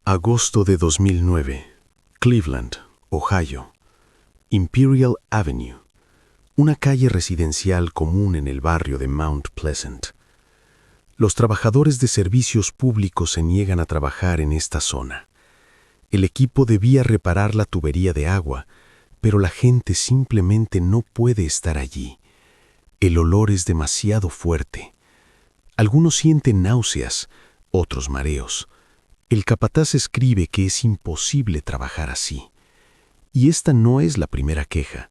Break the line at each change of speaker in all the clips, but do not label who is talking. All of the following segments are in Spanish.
Agosto de 2009. Cleveland, Ohio. Imperial Avenue. Una calle residencial común en el barrio de Mount Pleasant. Los trabajadores de servicios públicos se niegan a trabajar en esta zona. El equipo debía reparar la tubería de agua, pero la gente simplemente no puede estar allí. El olor es demasiado fuerte. Algunos sienten náuseas, otros mareos. El capataz escribe que es imposible trabajar así. Y esta no es la primera queja.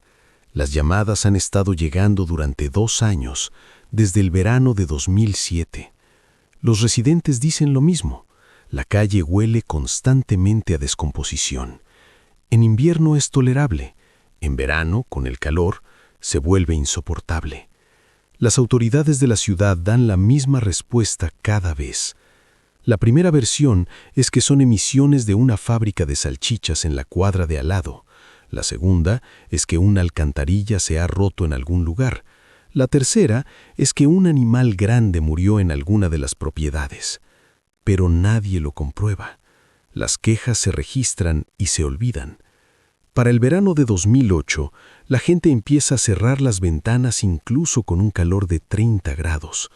Las llamadas han estado llegando durante 2 años, desde el verano de 2007. Los residentes dicen lo mismo. La calle huele constantemente a descomposición. En invierno es tolerable. En verano, con el calor, se vuelve insoportable. Las autoridades de la ciudad dan la misma respuesta cada vez. La primera versión es que son emisiones de una fábrica de salchichas en la cuadra de al lado. La segunda es que una alcantarilla se ha roto en algún lugar. La tercera es que un animal grande murió en alguna de las propiedades. Pero nadie lo comprueba. Las quejas se registran y se olvidan. Para el verano de 2008, la gente empieza a cerrar las ventanas incluso con un calor de 30 grados.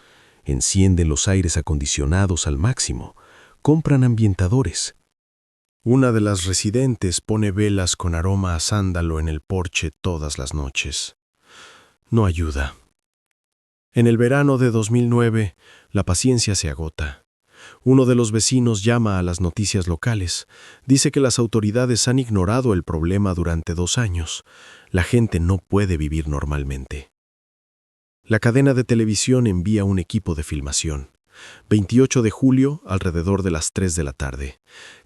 Encienden los aires acondicionados al máximo. Compran ambientadores. Una de las residentes pone velas con aroma a sándalo en el porche todas las noches. No ayuda. En el verano de 2009, la paciencia se agota. Uno de los vecinos llama a las noticias locales. Dice que las autoridades han ignorado el problema durante 2 años. La gente no puede vivir normalmente. La cadena de televisión envía un equipo de filmación. 28 de julio, alrededor de las 3 de la tarde.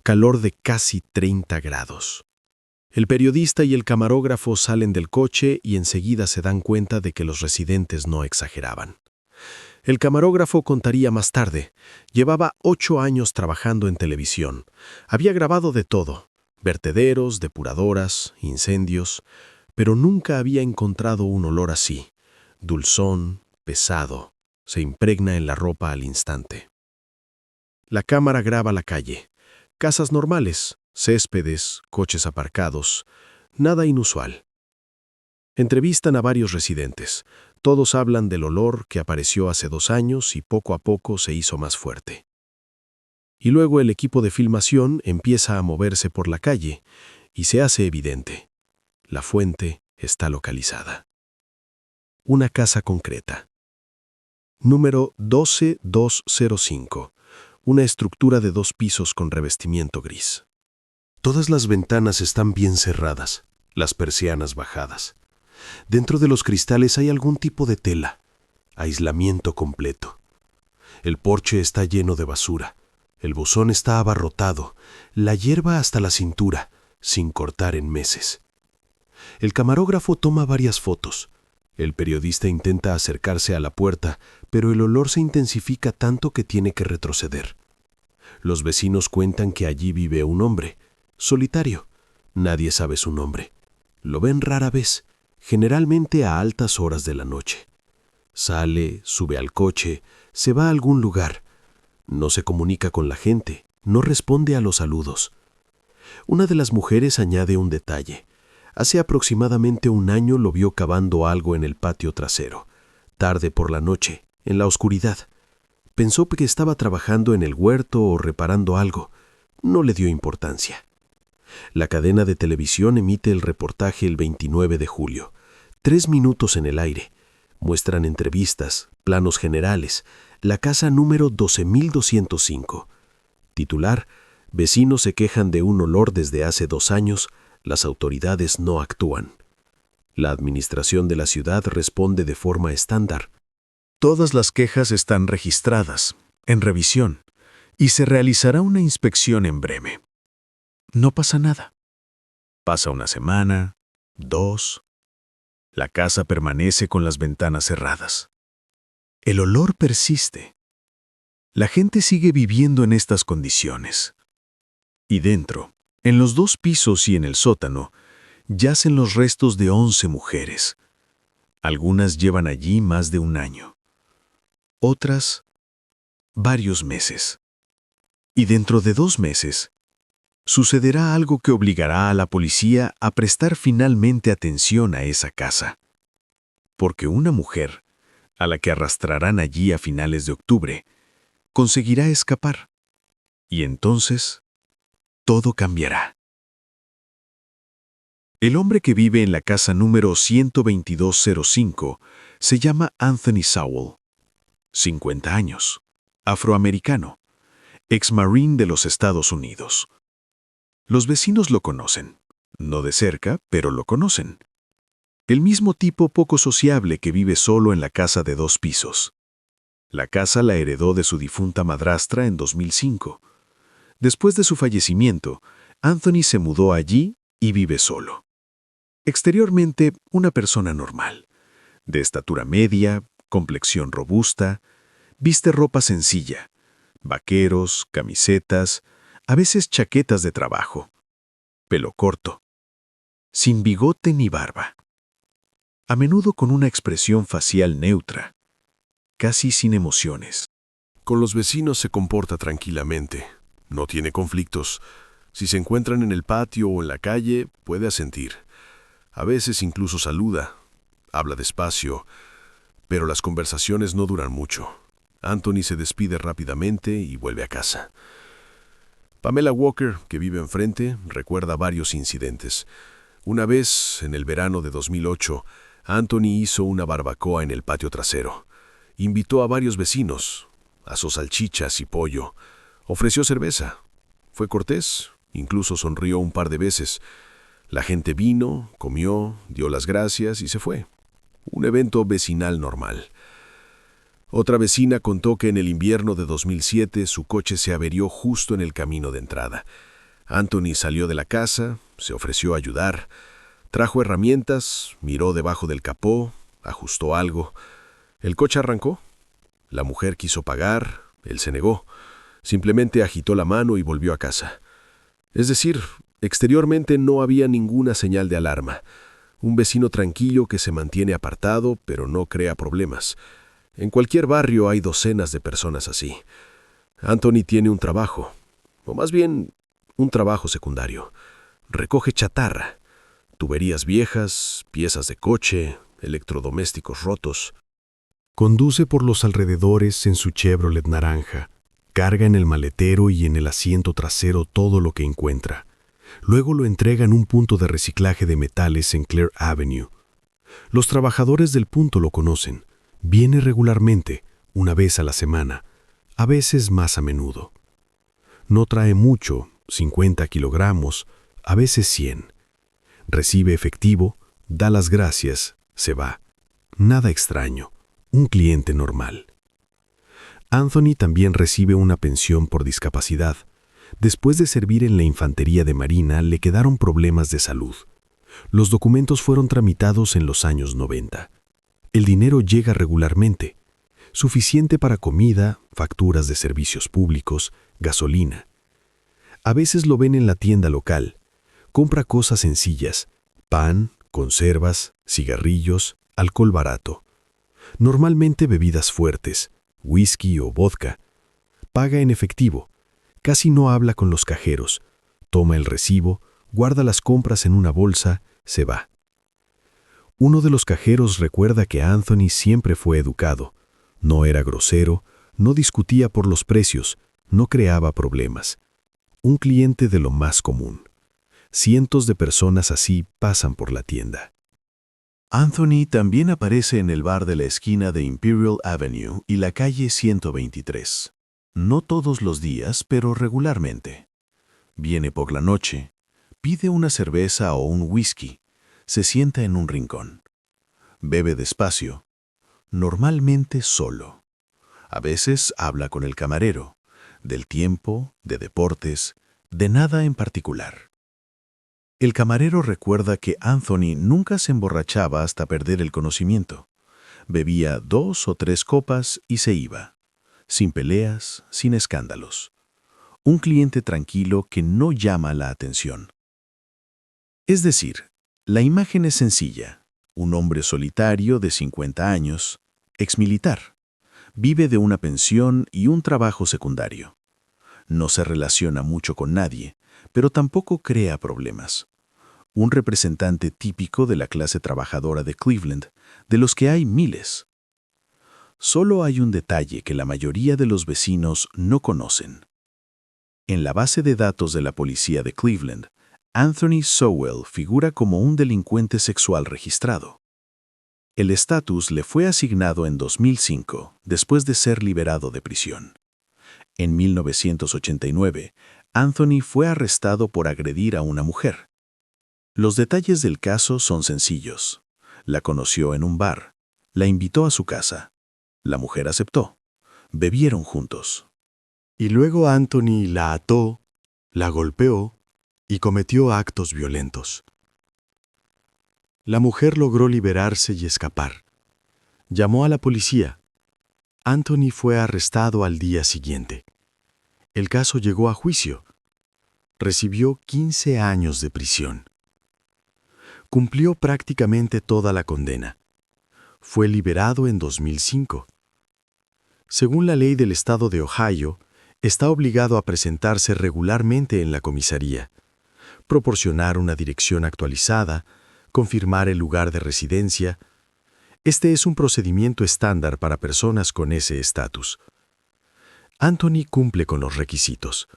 Calor de casi 30 grados. El periodista y el camarógrafo salen del coche y enseguida se dan cuenta de que los residentes no exageraban. El camarógrafo contaría más tarde. Llevaba 8 años trabajando en televisión. Había grabado de todo: vertederos, depuradoras, incendios, pero nunca había encontrado un olor así. Dulzón, pesado, se impregna en la ropa al instante. La cámara graba la calle. Casas normales, céspedes, coches aparcados, nada inusual. Entrevistan a varios residentes. Todos hablan del olor que apareció hace 2 años y poco a poco se hizo más fuerte. Y luego el equipo de filmación empieza a moverse por la calle y se hace evidente. La fuente está localizada. Una casa concreta. Número 12205. Una estructura de 2 pisos con revestimiento gris. Todas las ventanas están bien cerradas, las persianas bajadas. Dentro de los cristales hay algún tipo de tela. Aislamiento completo. El porche está lleno de basura. El buzón está abarrotado. La hierba hasta la cintura, sin cortar en meses. El camarógrafo toma varias fotos. El periodista intenta acercarse a la puerta, pero el olor se intensifica tanto que tiene que retroceder. Los vecinos cuentan que allí vive un hombre, solitario. Nadie sabe su nombre. Lo ven rara vez, generalmente a altas horas de la noche. Sale, sube al coche, se va a algún lugar. No se comunica con la gente, no responde a los saludos. Una de las mujeres añade un detalle. Hace aproximadamente 1 año lo vio cavando algo en el patio trasero. Tarde por la noche, en la oscuridad. Pensó que estaba trabajando en el huerto o reparando algo. No le dio importancia. La cadena de televisión emite el reportaje el 29 de julio. 3 minutos en el aire. Muestran entrevistas, planos generales. La casa número 12205. Titular: vecinos se quejan de un olor desde hace 2 años. Las autoridades no actúan. La administración de la ciudad responde de forma estándar. Todas las quejas están registradas, en revisión, y se realizará una inspección en breve. No pasa nada. Pasa 1 semana, 2. La casa permanece con las ventanas cerradas. El olor persiste. La gente sigue viviendo en estas condiciones. Y dentro, en los 2 pisos y en el sótano, yacen los restos de 11 mujeres. Algunas llevan allí más de 1 año. Otras, varios meses. Y dentro de 2 meses, Sucederá algo que obligará a la policía a prestar finalmente atención a esa casa. Porque una mujer, a la que arrastrarán allí a finales de octubre, conseguirá escapar. Y entonces, todo cambiará. El hombre que vive en la casa número 12205 se llama Anthony Sowell, 50 años, afroamericano, ex-marine de los Estados Unidos. Los vecinos lo conocen, no de cerca, pero lo conocen. El mismo tipo poco sociable que vive solo en la casa de 2 pisos. La casa la heredó de su difunta madrastra en 2005. Después de su fallecimiento, Anthony se mudó allí y vive solo. Exteriormente, una persona normal, de estatura media, complexión robusta, viste ropa sencilla, vaqueros, camisetas, a veces chaquetas de trabajo, pelo corto, sin bigote ni barba, a menudo con una expresión facial neutra, casi sin emociones.
Con los vecinos se comporta tranquilamente, no tiene conflictos. Si se encuentran en el patio o en la calle, puede asentir. A veces incluso saluda, habla despacio, pero las conversaciones no duran mucho. Anthony se despide rápidamente y vuelve a casa. Pamela Walker, que vive enfrente, recuerda varios incidentes. Una vez, en el verano de 2008, Anthony hizo una barbacoa en el patio trasero. Invitó a varios vecinos, asó salchichas y pollo, ofreció cerveza. Fue cortés, incluso sonrió un par de veces. La gente vino, comió, dio las gracias y se fue. Un evento vecinal normal. Otra vecina contó que en el invierno de 2007 su coche se averió justo en el camino de entrada. Anthony salió de la casa, se ofreció a ayudar, trajo herramientas, miró debajo del capó, ajustó algo. El coche arrancó. La mujer quiso pagar, él se negó. Simplemente agitó la mano y volvió a casa. Es decir, exteriormente no había ninguna señal de alarma. Un vecino tranquilo que se mantiene apartado, pero no crea problemas. En cualquier barrio hay docenas de personas así. Anthony tiene un trabajo, o más bien, un trabajo secundario. Recoge chatarra, tuberías viejas, piezas de coche, electrodomésticos rotos.
Conduce por los alrededores en su Chevrolet naranja. Carga en el maletero y en el asiento trasero todo lo que encuentra. Luego lo entrega en un punto de reciclaje de metales en Clare Avenue. Los trabajadores del punto lo conocen. Viene regularmente, una vez a la semana, a veces más a menudo. No trae mucho, 50 kilogramos, a veces 100. Recibe efectivo, da las gracias, se va. Nada extraño, un cliente normal. Anthony también recibe una pensión por discapacidad. Después de servir en la Infantería de Marina, le quedaron problemas de salud. Los documentos fueron tramitados en los años 90. El dinero llega regularmente, suficiente para comida, facturas de servicios públicos, gasolina. A veces lo ven en la tienda local. Compra cosas sencillas, pan, conservas, cigarrillos, alcohol barato. Normalmente bebidas fuertes, whisky o vodka. Paga en efectivo. Casi no habla con los cajeros. Toma el recibo, guarda las compras en una bolsa, se va. Uno de los cajeros recuerda que Anthony siempre fue educado. No era grosero, no discutía por los precios, no creaba problemas. Un cliente de lo más común. Cientos de personas así pasan por la tienda. Anthony también aparece en el bar de la esquina de Imperial Avenue y la calle 123. No todos los días, pero regularmente. Viene por la noche, pide una cerveza o un whisky, se sienta en un rincón. Bebe despacio, normalmente solo. A veces habla con el camarero, del tiempo, de deportes, de nada en particular. El camarero recuerda que Anthony nunca se emborrachaba hasta perder el conocimiento. Bebía 2 o 3 copas y se iba, sin peleas, sin escándalos. Un cliente tranquilo que no llama la atención. Es decir, la imagen es sencilla. Un hombre solitario de 50 años, exmilitar. Vive de una pensión y un trabajo secundario.
No se relaciona mucho con nadie, pero tampoco crea problemas. Un representante típico de la clase trabajadora de Cleveland, de los que hay miles. Solo hay un detalle que la mayoría de los vecinos no conocen. En la base de datos de la policía de Cleveland, Anthony Sowell figura como un delincuente sexual registrado. El estatus le fue asignado en 2005, después de ser liberado de prisión. En 1989, Anthony fue arrestado por agredir a una mujer. Los detalles del caso son sencillos. La conoció en un bar, la invitó a su casa. La mujer aceptó. Bebieron juntos.
Y luego Anthony la ató, la golpeó y cometió actos violentos. La mujer logró liberarse y escapar. Llamó a la policía. Anthony fue arrestado al día siguiente. El caso llegó a juicio. Recibió 15 años de prisión. Cumplió prácticamente toda la condena. Fue liberado en 2005. Según la ley del estado de Ohio, está obligado a presentarse regularmente en la comisaría, proporcionar una dirección actualizada, confirmar el lugar de residencia. Este es un procedimiento estándar para personas con ese estatus. Anthony cumple con los requisitos.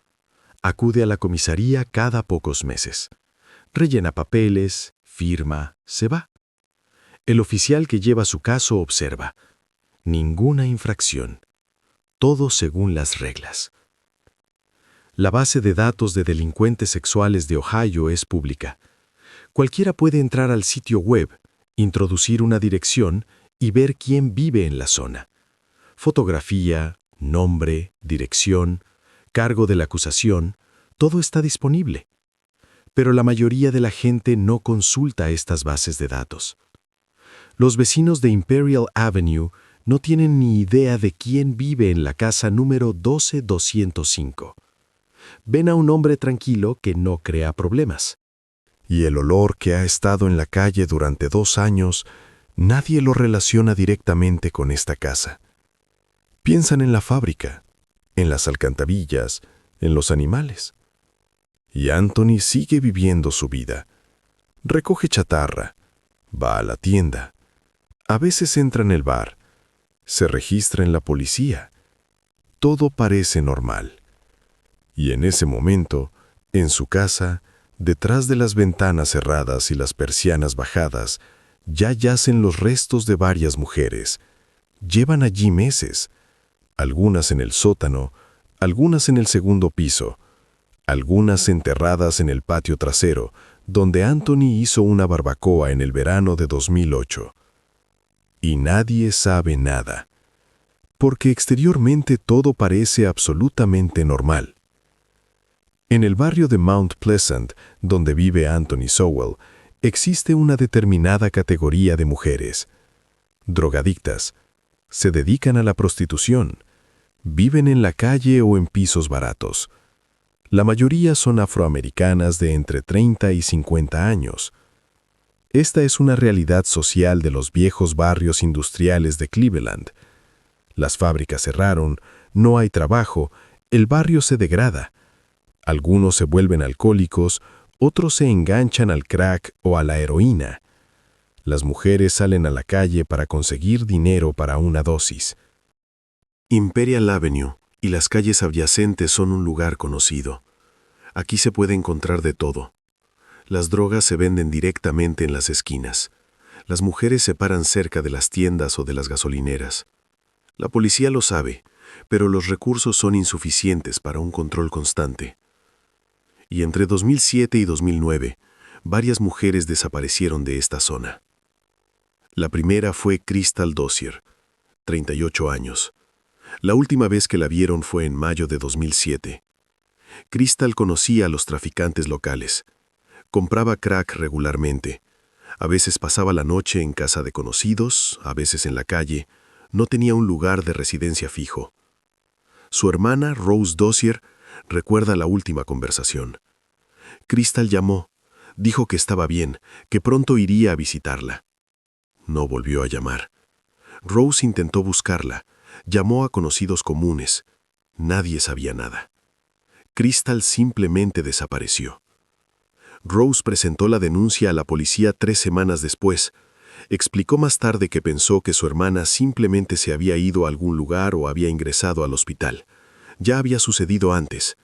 Acude a la comisaría cada pocos meses. Rellena papeles, firma, se va. El oficial que lleva su caso observa. Ninguna infracción. Todo según las reglas. La base de datos de delincuentes sexuales de Ohio es pública. Cualquiera puede entrar al sitio web, introducir una dirección y ver quién vive en la zona. Fotografía, nombre, dirección, cargo de la acusación, todo está disponible. Pero la mayoría de la gente no consulta estas bases de datos. Los vecinos de Imperial Avenue no tienen ni idea de quién vive en la casa número 12205. Ven a un hombre tranquilo que no crea problemas. Y el olor que ha estado en la calle durante 2 años, nadie lo relaciona directamente con esta casa. Piensan en la fábrica, en las alcantarillas, en los animales. Y Anthony sigue viviendo su vida. Recoge chatarra, va a la tienda, a veces entra en el bar, se registra en la policía. Todo parece normal. Y en ese momento, en su casa, detrás de las ventanas cerradas y las persianas bajadas, ya yacen los restos de varias mujeres. Llevan allí meses, algunas en el sótano, algunas en el segundo piso, algunas enterradas en el patio trasero, donde Anthony hizo una barbacoa en el verano de 2008. Y nadie sabe nada, porque exteriormente todo parece absolutamente normal. En el barrio de Mount Pleasant, donde vive Anthony Sowell, existe una determinada categoría de mujeres. Drogadictas. Se dedican a la prostitución. Viven en la calle o en pisos baratos. La mayoría son afroamericanas de entre 30 y 50 años. Esta es una realidad social de los viejos barrios industriales de Cleveland. Las fábricas cerraron, no hay trabajo, el barrio se degrada. Algunos se vuelven alcohólicos, otros se enganchan al crack o a la heroína. Las mujeres salen a la calle para conseguir dinero para una dosis. Imperial Avenue y las calles adyacentes son un lugar conocido. Aquí se puede encontrar de todo. Las drogas se venden directamente en las esquinas. Las mujeres se paran cerca de las tiendas o de las gasolineras. La policía lo sabe, pero los recursos son insuficientes para un control constante. Y entre 2007 y 2009, varias mujeres desaparecieron de esta zona. La primera fue Crystal Dozier, 38 años. La última vez que la vieron fue en mayo de 2007. Crystal conocía a los traficantes locales. Compraba crack regularmente. A veces pasaba la noche en casa de conocidos, a veces en la calle. No tenía un lugar de residencia fijo. Su hermana, Rose Dozier, recuerda la última conversación. Crystal llamó, dijo que estaba bien, que pronto iría a visitarla. No volvió a llamar. Rose intentó buscarla, llamó a conocidos comunes. Nadie sabía nada.
Crystal simplemente desapareció. Rose presentó la denuncia a la policía 3 semanas después. Explicó más tarde que pensó que su hermana simplemente se había ido a algún lugar o había ingresado al hospital. Ya había sucedido antes.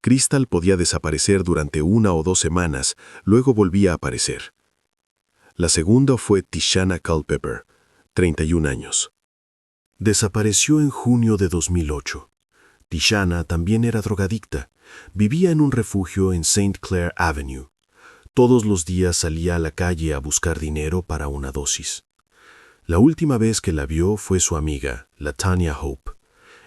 Crystal podía desaparecer durante 1 o 2 semanas, luego volvía a aparecer. La segunda fue Tishana Culpepper, 31 años. Desapareció en junio de 2008. Tishana también era drogadicta. Vivía en un refugio en St. Clair Avenue. Todos los días salía a la calle a buscar dinero para una dosis. La última vez que la vio fue su amiga, LaTanya Hope.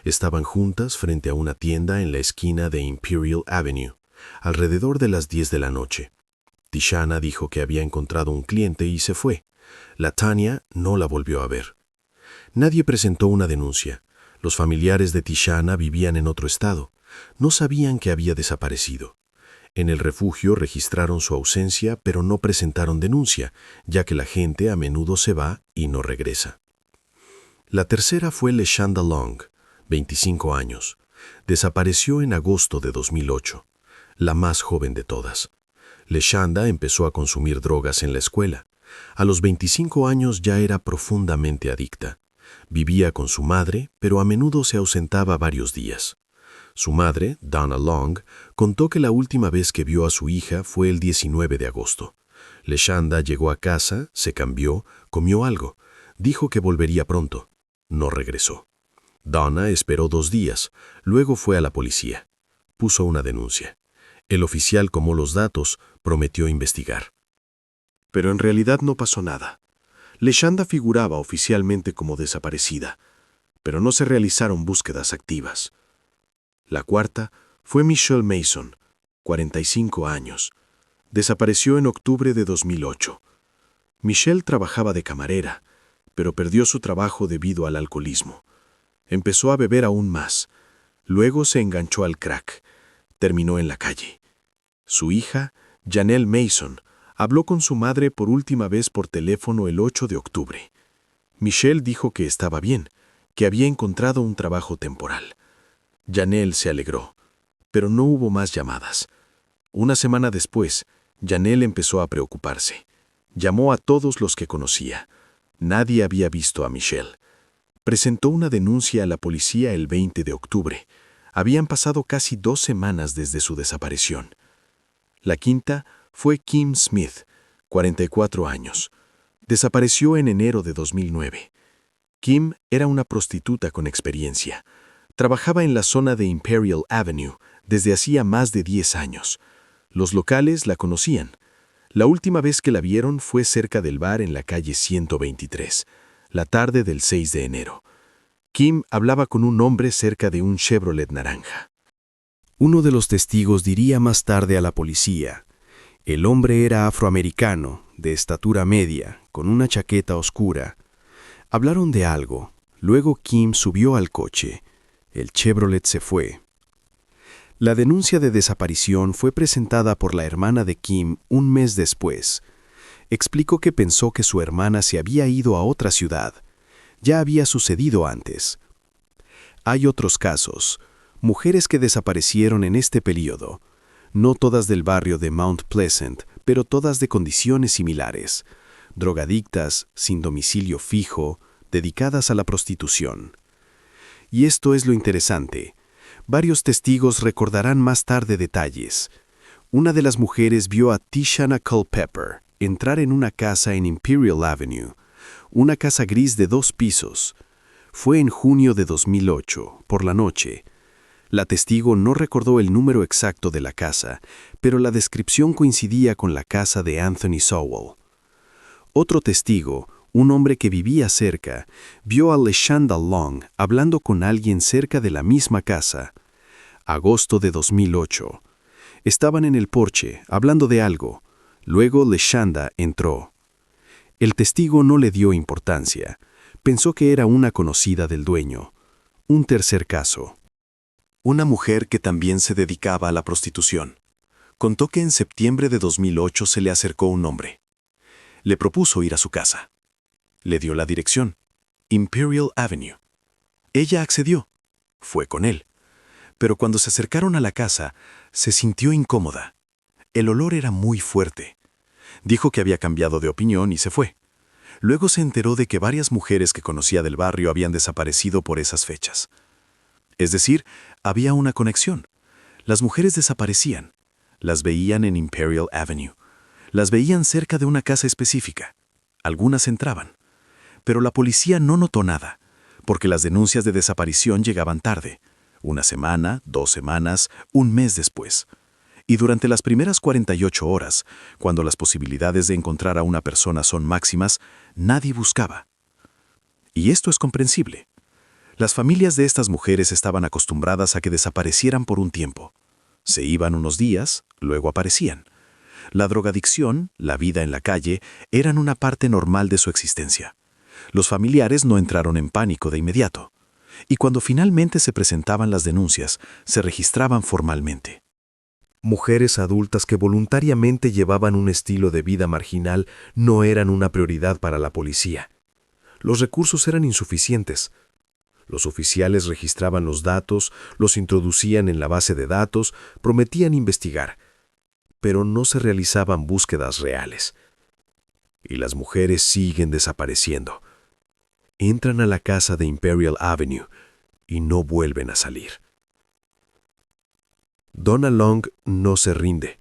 Estaban juntas frente a una tienda en la esquina de Imperial Avenue, alrededor de las 10 de la noche. Tishana dijo que había encontrado un cliente y se fue. LaTanya no la volvió a ver. Nadie presentó una denuncia. Los familiares de Tishana vivían en otro estado. No sabían que había desaparecido. En el refugio registraron su ausencia, pero no presentaron denuncia, ya que la gente a menudo se va y no regresa. La tercera fue LeShanda Long, 25 años. Desapareció en agosto de 2008, la más joven de todas. LeShanda empezó a consumir drogas en la escuela. A los 25 años ya era profundamente adicta. Vivía con su madre, pero a menudo se ausentaba varios días. Su madre, Donna Long, contó que la última vez que vio a su hija fue el 19 de agosto. LeShanda llegó a casa, se cambió, comió algo. Dijo que volvería pronto. No regresó. Donna esperó 2 días, luego fue a la policía. Puso una denuncia. El oficial tomó los datos, prometió investigar. Pero en realidad no pasó nada. LeShanda figuraba oficialmente como desaparecida, pero no se realizaron búsquedas activas. La cuarta fue Michelle Mason, 45 años. Desapareció en octubre de 2008. Michelle trabajaba de camarera, pero perdió su trabajo debido al alcoholismo. Empezó a beber aún más. Luego se enganchó al crack. Terminó en la calle. Su hija, Janelle Mason, habló con su madre por última vez por teléfono el 8 de octubre. Michelle dijo que estaba bien, que había encontrado un trabajo temporal. Janelle se alegró, pero no hubo más llamadas. Una semana después, Janelle empezó a preocuparse. Llamó a todos los que conocía. Nadie había visto a Michelle. Presentó una denuncia a la policía el 20 de octubre. Habían pasado casi 2 semanas desde su desaparición. La quinta fue Kim Smith, 44 años. Desapareció en enero de 2009. Kim era una prostituta con experiencia. Trabajaba en la zona de Imperial Avenue desde hacía más de 10 años. Los locales la conocían. La última vez que la vieron fue cerca del bar en la calle 123, la tarde del 6 de enero. Kim hablaba con un hombre cerca de un Chevrolet naranja.
Uno de los testigos diría más tarde a la policía: el hombre era afroamericano, de estatura media, con una chaqueta oscura. Hablaron de algo. Luego Kim subió al coche. El Chevrolet se fue. La denuncia de desaparición fue presentada por la hermana de Kim un mes después. Explicó que pensó que su hermana se había ido a otra ciudad. Ya había sucedido antes. Hay otros casos, mujeres que desaparecieron en este período. No todas del barrio de Mount Pleasant, pero todas de condiciones similares. Drogadictas, sin domicilio fijo, dedicadas a la prostitución. Y esto es lo interesante. Varios testigos recordarán más tarde detalles. Una de las mujeres vio a Tishana Culpepper entrar en una casa en Imperial Avenue, una casa gris de 2 pisos. Fue en junio de 2008, por la noche. La testigo no recordó el número exacto de la casa, pero la descripción coincidía con la casa de Anthony Sowell. Otro testigo, un hombre que vivía cerca, vio a LeShanda Long hablando con alguien cerca de la misma casa. Agosto de 2008. Estaban en el porche, hablando de algo. Luego LeShanda entró. El testigo no le dio importancia. Pensó que era una conocida del dueño. Un tercer caso.
Una mujer que también se dedicaba a la prostitución. Contó que en septiembre de 2008 se le acercó un hombre. Le propuso ir a su casa. Le dio la dirección, Imperial Avenue. Ella accedió. Fue con él. pero cuando se acercaron a la casa, se sintió incómoda. El olor era muy fuerte. Dijo que había cambiado de opinión y se fue. Luego se enteró de que varias mujeres que conocía del barrio habían desaparecido por esas fechas. Es decir, había una conexión. Las mujeres desaparecían. Las veían en Imperial Avenue. Las veían cerca de una casa específica. Algunas entraban. Pero la policía no notó nada, porque las denuncias de desaparición llegaban tarde. 1 semana, 2 semanas, 1 mes después. Y durante las primeras 48 horas, cuando las posibilidades de encontrar a una persona son máximas, nadie buscaba. Y esto es comprensible. Las familias de estas mujeres estaban acostumbradas a que desaparecieran por un tiempo. Se iban unos días, luego aparecían. La drogadicción, la vida en la calle, eran una parte normal de su existencia. Los familiares no entraron en pánico de inmediato. Y cuando finalmente se presentaban las denuncias, se registraban formalmente.
Mujeres adultas que voluntariamente llevaban un estilo de vida marginal no eran una prioridad para la policía. Los recursos eran insuficientes. Los oficiales registraban los datos, los introducían en la base de datos, prometían investigar, pero no se realizaban búsquedas reales. Y las mujeres siguen desapareciendo. Entran a la casa de Imperial Avenue y no vuelven a salir. Donna Long no se rinde.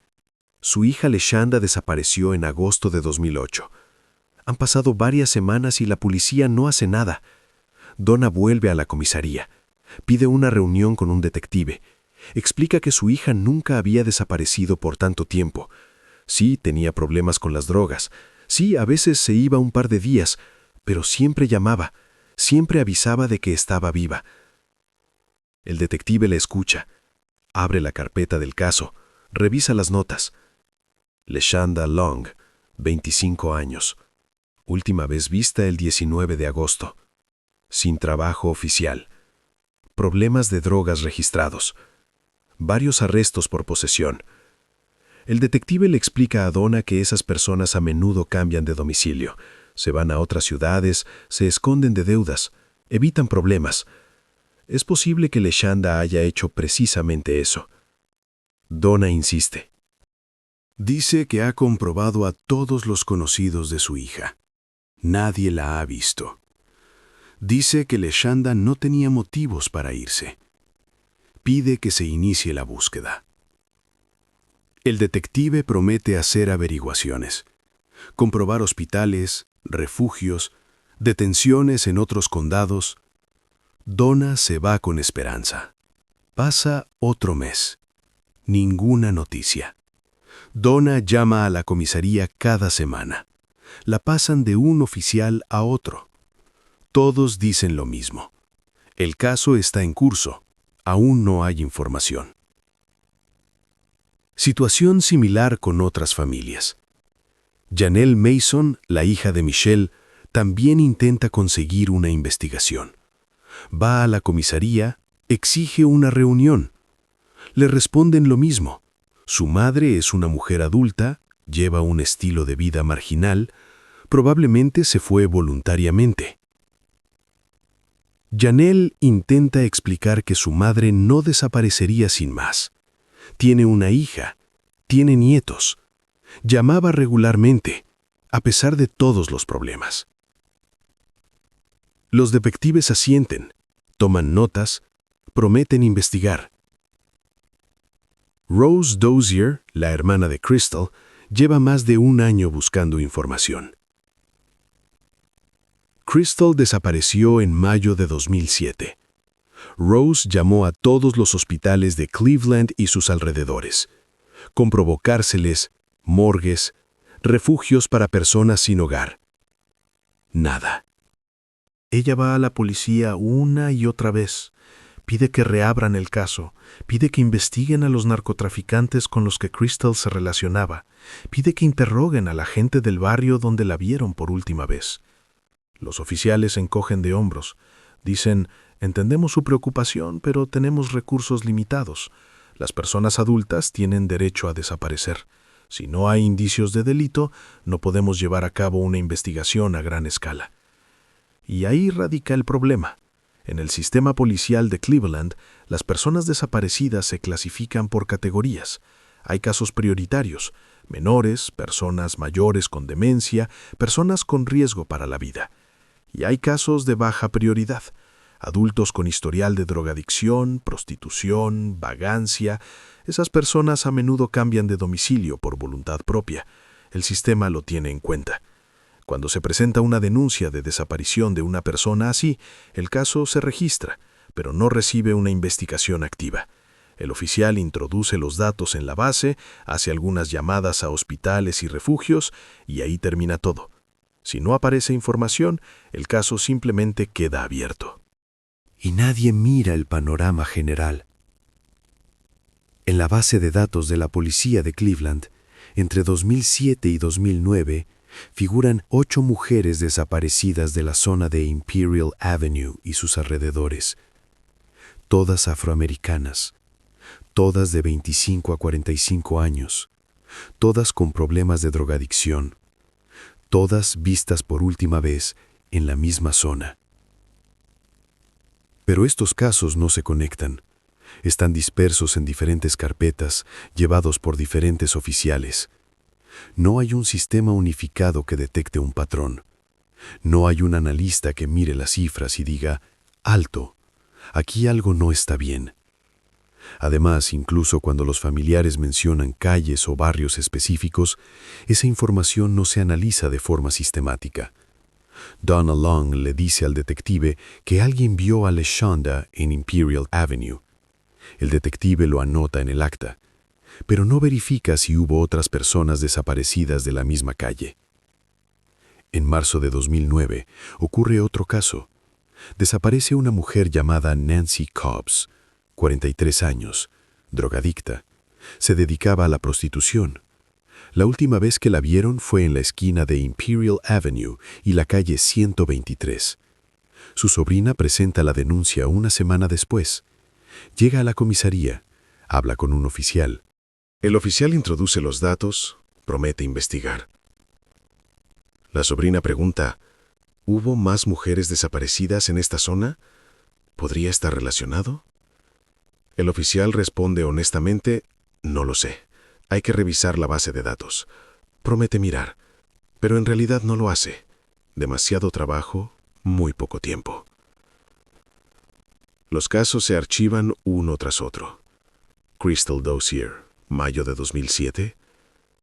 Su hija Leshanda desapareció en agosto de 2008. Han pasado varias semanas y la policía no hace nada. Donna vuelve a la comisaría. Pide una reunión con un detective. Explica que su hija nunca había desaparecido por tanto tiempo. Sí, tenía problemas con las drogas. Sí, a veces se iba un par de días, pero siempre llamaba, siempre avisaba de que estaba viva. El detective la escucha. Abre la carpeta del caso, revisa las notas. Leshanda Long, 25 años. Última vez vista el 19 de agosto. Sin trabajo oficial. Problemas de drogas registrados. Varios arrestos por posesión. El detective le explica a Donna que esas personas a menudo cambian de domicilio. Se van a otras ciudades, se esconden de deudas, evitan problemas. Es posible que Leshanda haya hecho precisamente eso. Donna insiste.
Dice que ha comprobado a todos los conocidos de su hija. Nadie la ha visto. Dice que Leshanda no tenía motivos para irse. Pide que se inicie la búsqueda. El detective promete hacer averiguaciones, comprobar hospitales, refugios, detenciones en otros condados. Donna se va con esperanza. Pasa otro mes. Ninguna noticia. Donna llama a la comisaría cada semana. La pasan de un oficial a otro. Todos dicen lo mismo. El caso está en curso. Aún no hay información. Situación similar con otras familias. Janelle Mason, la hija de Michelle, también intenta conseguir una investigación. Va a la comisaría, exige una reunión. Le responden lo mismo. Su madre es una mujer adulta, lleva un estilo de vida marginal, probablemente se fue voluntariamente. Janelle intenta explicar que su madre no desaparecería sin más. Tiene una hija, tiene nietos. Llamaba regularmente, a pesar de todos los problemas. Los detectives asienten, toman notas, prometen investigar. Rose Dozier, la hermana de Crystal, lleva más de 1 año buscando información. Crystal desapareció en mayo de 2007. Rose llamó a todos los hospitales de Cleveland y sus alrededores. Comprobó cárceles, morgues, refugios para personas sin hogar. Nada.
Ella va a la policía una y otra vez. Pide que reabran el caso. Pide que investiguen a los narcotraficantes con los que Crystal se relacionaba. Pide que interroguen a la gente del barrio donde la vieron por última vez. Los oficiales se encogen de hombros. Dicen, entendemos su preocupación, pero tenemos recursos limitados. Las personas adultas tienen derecho a desaparecer. Si no hay indicios de delito, no podemos llevar a cabo una investigación a gran escala. Y ahí radica el problema.
En el sistema policial de Cleveland, las personas desaparecidas se clasifican por categorías. Hay casos prioritarios: menores, personas mayores con demencia, personas con riesgo para la vida. Y hay casos de baja prioridad: adultos con historial de drogadicción, prostitución, vagancia. Esas personas a menudo cambian de domicilio por voluntad propia. El sistema lo tiene en cuenta. Cuando se presenta una denuncia de desaparición de una persona así, el caso se registra, pero no recibe una investigación activa. El oficial introduce los datos en la base, hace algunas llamadas a hospitales y refugios, y ahí termina todo. Si no aparece información, el caso simplemente queda abierto.
Y nadie mira el panorama general. En la base de datos de la policía de Cleveland, entre 2007 y 2009, figuran 8 mujeres desaparecidas de la zona de Imperial Avenue y sus alrededores. Todas afroamericanas, todas de 25 a 45 años, todas con problemas de drogadicción, todas vistas por última vez en la misma zona. Pero estos casos no se conectan. Están dispersos en diferentes carpetas, llevados por diferentes oficiales. No hay un sistema unificado que detecte un patrón. No hay un analista que mire las cifras y diga: alto, aquí algo no está bien. Además, incluso cuando los familiares mencionan calles o barrios específicos, esa información no se analiza de forma sistemática. Donna Long le dice al detective que alguien vio a LaShonda en Imperial Avenue. El detective lo anota en el acta, pero no verifica si hubo otras personas desaparecidas de la misma calle. En marzo de 2009 ocurre otro caso. Desaparece una mujer llamada Nancy Cobbs, 43 años, drogadicta. Se dedicaba a la prostitución. La última vez que la vieron fue en la esquina de Imperial Avenue y la calle 123. Su sobrina presenta la denuncia una semana después. Llega a la comisaría, habla con un oficial.
El oficial introduce los datos, promete investigar. La sobrina pregunta: ¿hubo más mujeres desaparecidas en esta zona? ¿Podría estar relacionado? El oficial responde honestamente: no lo sé. Hay que revisar la base de datos. Promete mirar, pero en realidad no lo hace. Demasiado trabajo, muy poco tiempo. Los casos se archivan uno tras otro. Crystal Dozier, mayo de 2007.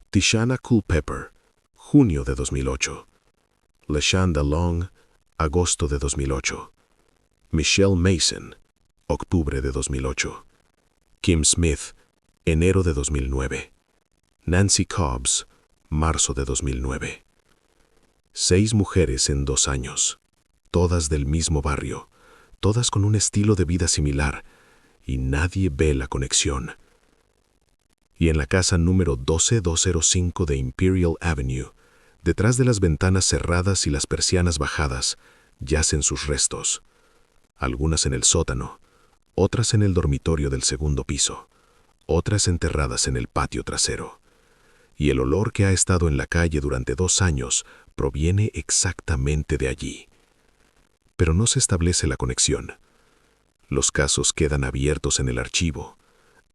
Tishana Culpepper, junio de 2008. LaShonda Long, agosto de 2008. Michelle Mason, octubre de 2008. Kim Smith, enero de 2009. Nancy Cobbs, marzo de 2009. 6 mujeres en 2 años, todas del mismo barrio, todas con un estilo de vida similar, y nadie ve la conexión. Y en la casa número 12205 de Imperial Avenue, detrás de las ventanas cerradas y las persianas bajadas, yacen sus restos. Algunas en el sótano, otras en el dormitorio del segundo piso, otras enterradas en el patio trasero. Y el olor que ha estado en la calle durante 2 años proviene exactamente de allí. Pero no se establece la conexión. Los casos quedan abiertos en el archivo.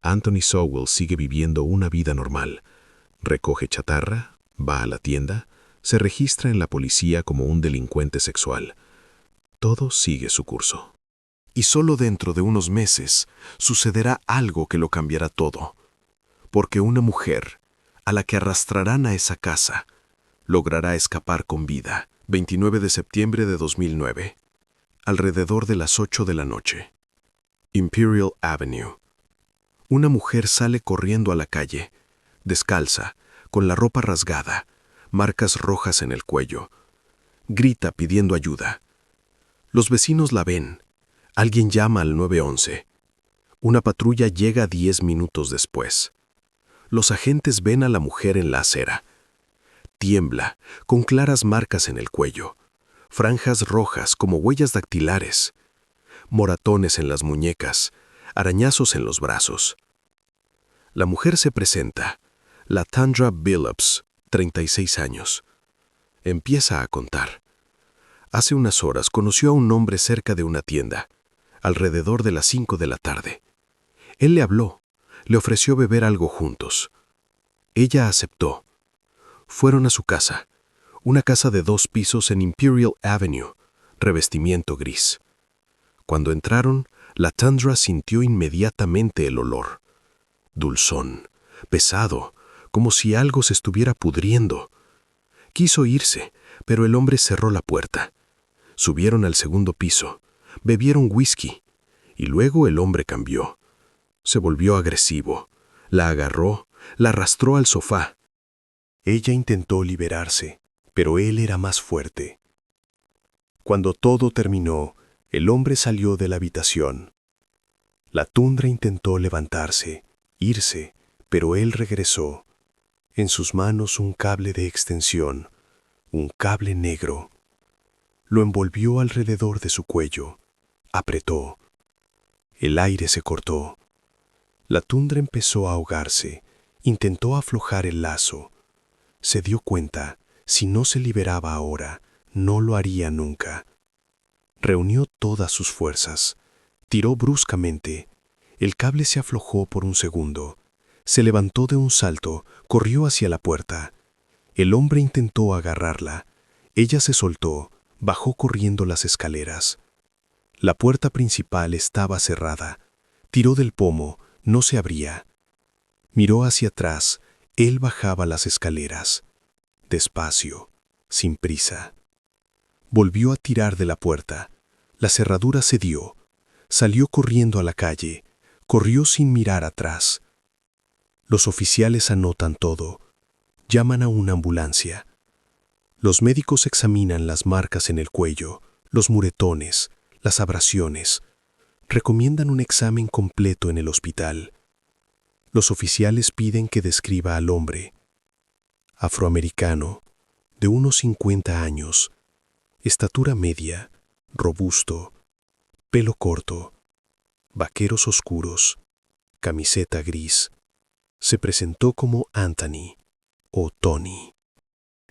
Anthony Sowell sigue viviendo una vida normal. Recoge chatarra, va a la tienda, se registra en la policía como un delincuente sexual. Todo sigue su curso.
Y solo dentro de unos meses sucederá algo que lo cambiará todo. Porque una mujer, a la que arrastrarán a esa casa, logrará escapar con vida. 29 de septiembre de 2009. Alrededor de las 8 de la noche. Imperial Avenue. Una mujer sale corriendo a la calle, descalza, con la ropa rasgada, marcas rojas en el cuello. Grita pidiendo ayuda. Los vecinos la ven. Alguien llama al 911. Una patrulla llega 10 minutos después. Los agentes ven a la mujer en la acera. Tiembla, con claras marcas en el cuello, franjas rojas como huellas dactilares, moratones en las muñecas, arañazos en los brazos. La mujer se presenta, LaTandra Billups, 36 años. Empieza a contar. Hace unas horas conoció a un hombre cerca de una tienda.
alrededor de las 5 de la tarde. Él le habló, le ofreció beber algo juntos. Ella aceptó. Fueron a su casa, una casa de 2 pisos en Imperial Avenue, revestimiento gris. Cuando entraron, la Tundra sintió inmediatamente el olor. Dulzón, pesado, como si algo se estuviera pudriendo. Quiso irse, pero el hombre cerró la puerta. Subieron al segundo piso, bebieron whisky, y luego el hombre cambió. Se volvió agresivo, la agarró, la arrastró al sofá. Ella intentó liberarse, pero él era más fuerte. Cuando todo terminó, el hombre salió de la habitación. La Tundra intentó levantarse, irse, pero él regresó. En sus manos un cable de extensión, un cable negro. Lo envolvió alrededor de su cuello, apretó. El aire se cortó. La Tundra empezó a ahogarse, intentó aflojar el lazo. Se dio cuenta, si no se liberaba ahora, no lo haría nunca. Reunió todas sus fuerzas, tiró bruscamente. El cable se aflojó por un segundo. Se levantó de un salto, corrió hacia la puerta. El hombre intentó agarrarla. Ella se soltó, bajó corriendo las escaleras. La puerta principal estaba cerrada. Tiró del pomo, no se abría. Miró hacia atrás, él bajaba las escaleras. Despacio, sin prisa. Volvió a tirar de la puerta. La cerradura cedió. Salió corriendo a la calle. Corrió sin mirar atrás. Los oficiales anotan todo. Llaman a una ambulancia. Los médicos examinan las marcas en el cuello, los moretones, las abrasiones. Recomiendan un examen completo en el hospital. Los oficiales piden que describa al hombre. Afroamericano, de unos 50 años, estatura media, robusto, pelo corto, vaqueros oscuros, camiseta gris. Se presentó como Anthony o Tony.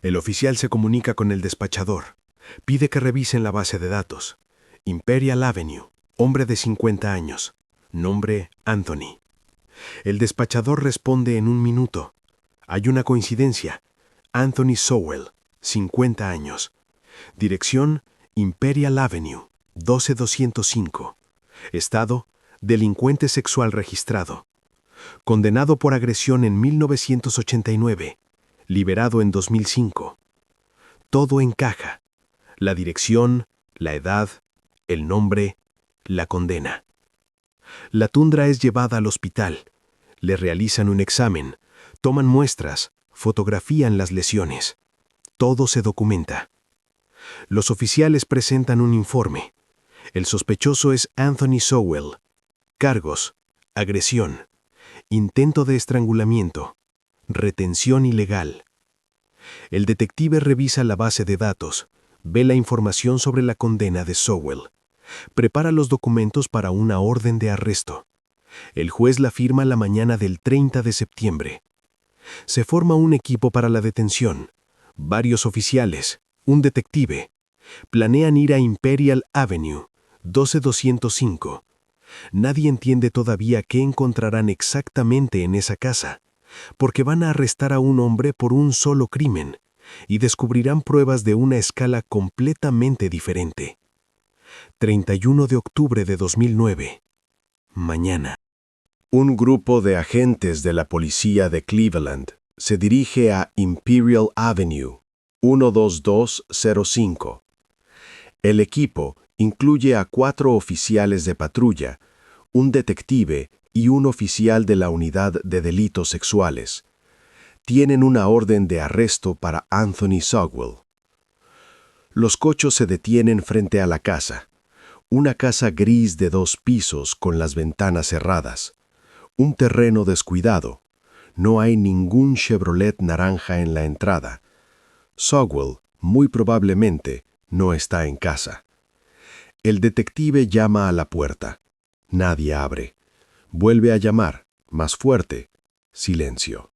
El oficial se comunica con el despachador. Pide que revisen la base de datos. Imperial Avenue, hombre de 50 años, nombre Anthony. El despachador responde en 1 minuto. Hay una coincidencia. Anthony Sowell, 50 años. Dirección Imperial Avenue, 12205. Estado, delincuente sexual registrado. Condenado por agresión en 1989. Liberado en 2005. Todo encaja. La dirección, la edad, el nombre, la condena. La Tundra es llevada al hospital. Le realizan un examen, toman muestras, fotografían las lesiones. Todo se documenta. Los oficiales presentan un informe. El sospechoso es Anthony Sowell. Cargos: agresión, intento de estrangulamiento, retención ilegal. El detective revisa la base de datos, ve la información sobre la condena de Sowell. Prepara los documentos para una orden de arresto. El juez la firma la mañana del 30 de septiembre. Se forma un equipo para la detención. Varios oficiales, un detective. Planean ir a Imperial Avenue, 12205. Nadie entiende todavía qué encontrarán exactamente en esa casa, porque van a arrestar a un hombre por un solo crimen y descubrirán pruebas de una escala completamente diferente. 31 de octubre de 2009. Mañana. Un grupo de agentes de la policía de Cleveland se dirige a Imperial Avenue, 12205. El equipo incluye a 4 oficiales de patrulla, un detective y un oficial de la unidad de delitos sexuales. Tienen una orden de arresto para Anthony Sowell. Los cochos se detienen frente a la casa. Una casa gris de 2 pisos con las ventanas cerradas. Un terreno descuidado. No hay ningún Chevrolet naranja en la entrada. Sowell, muy probablemente, no está en casa. El detective llama a la puerta. Nadie abre. Vuelve a llamar, más fuerte. Silencio.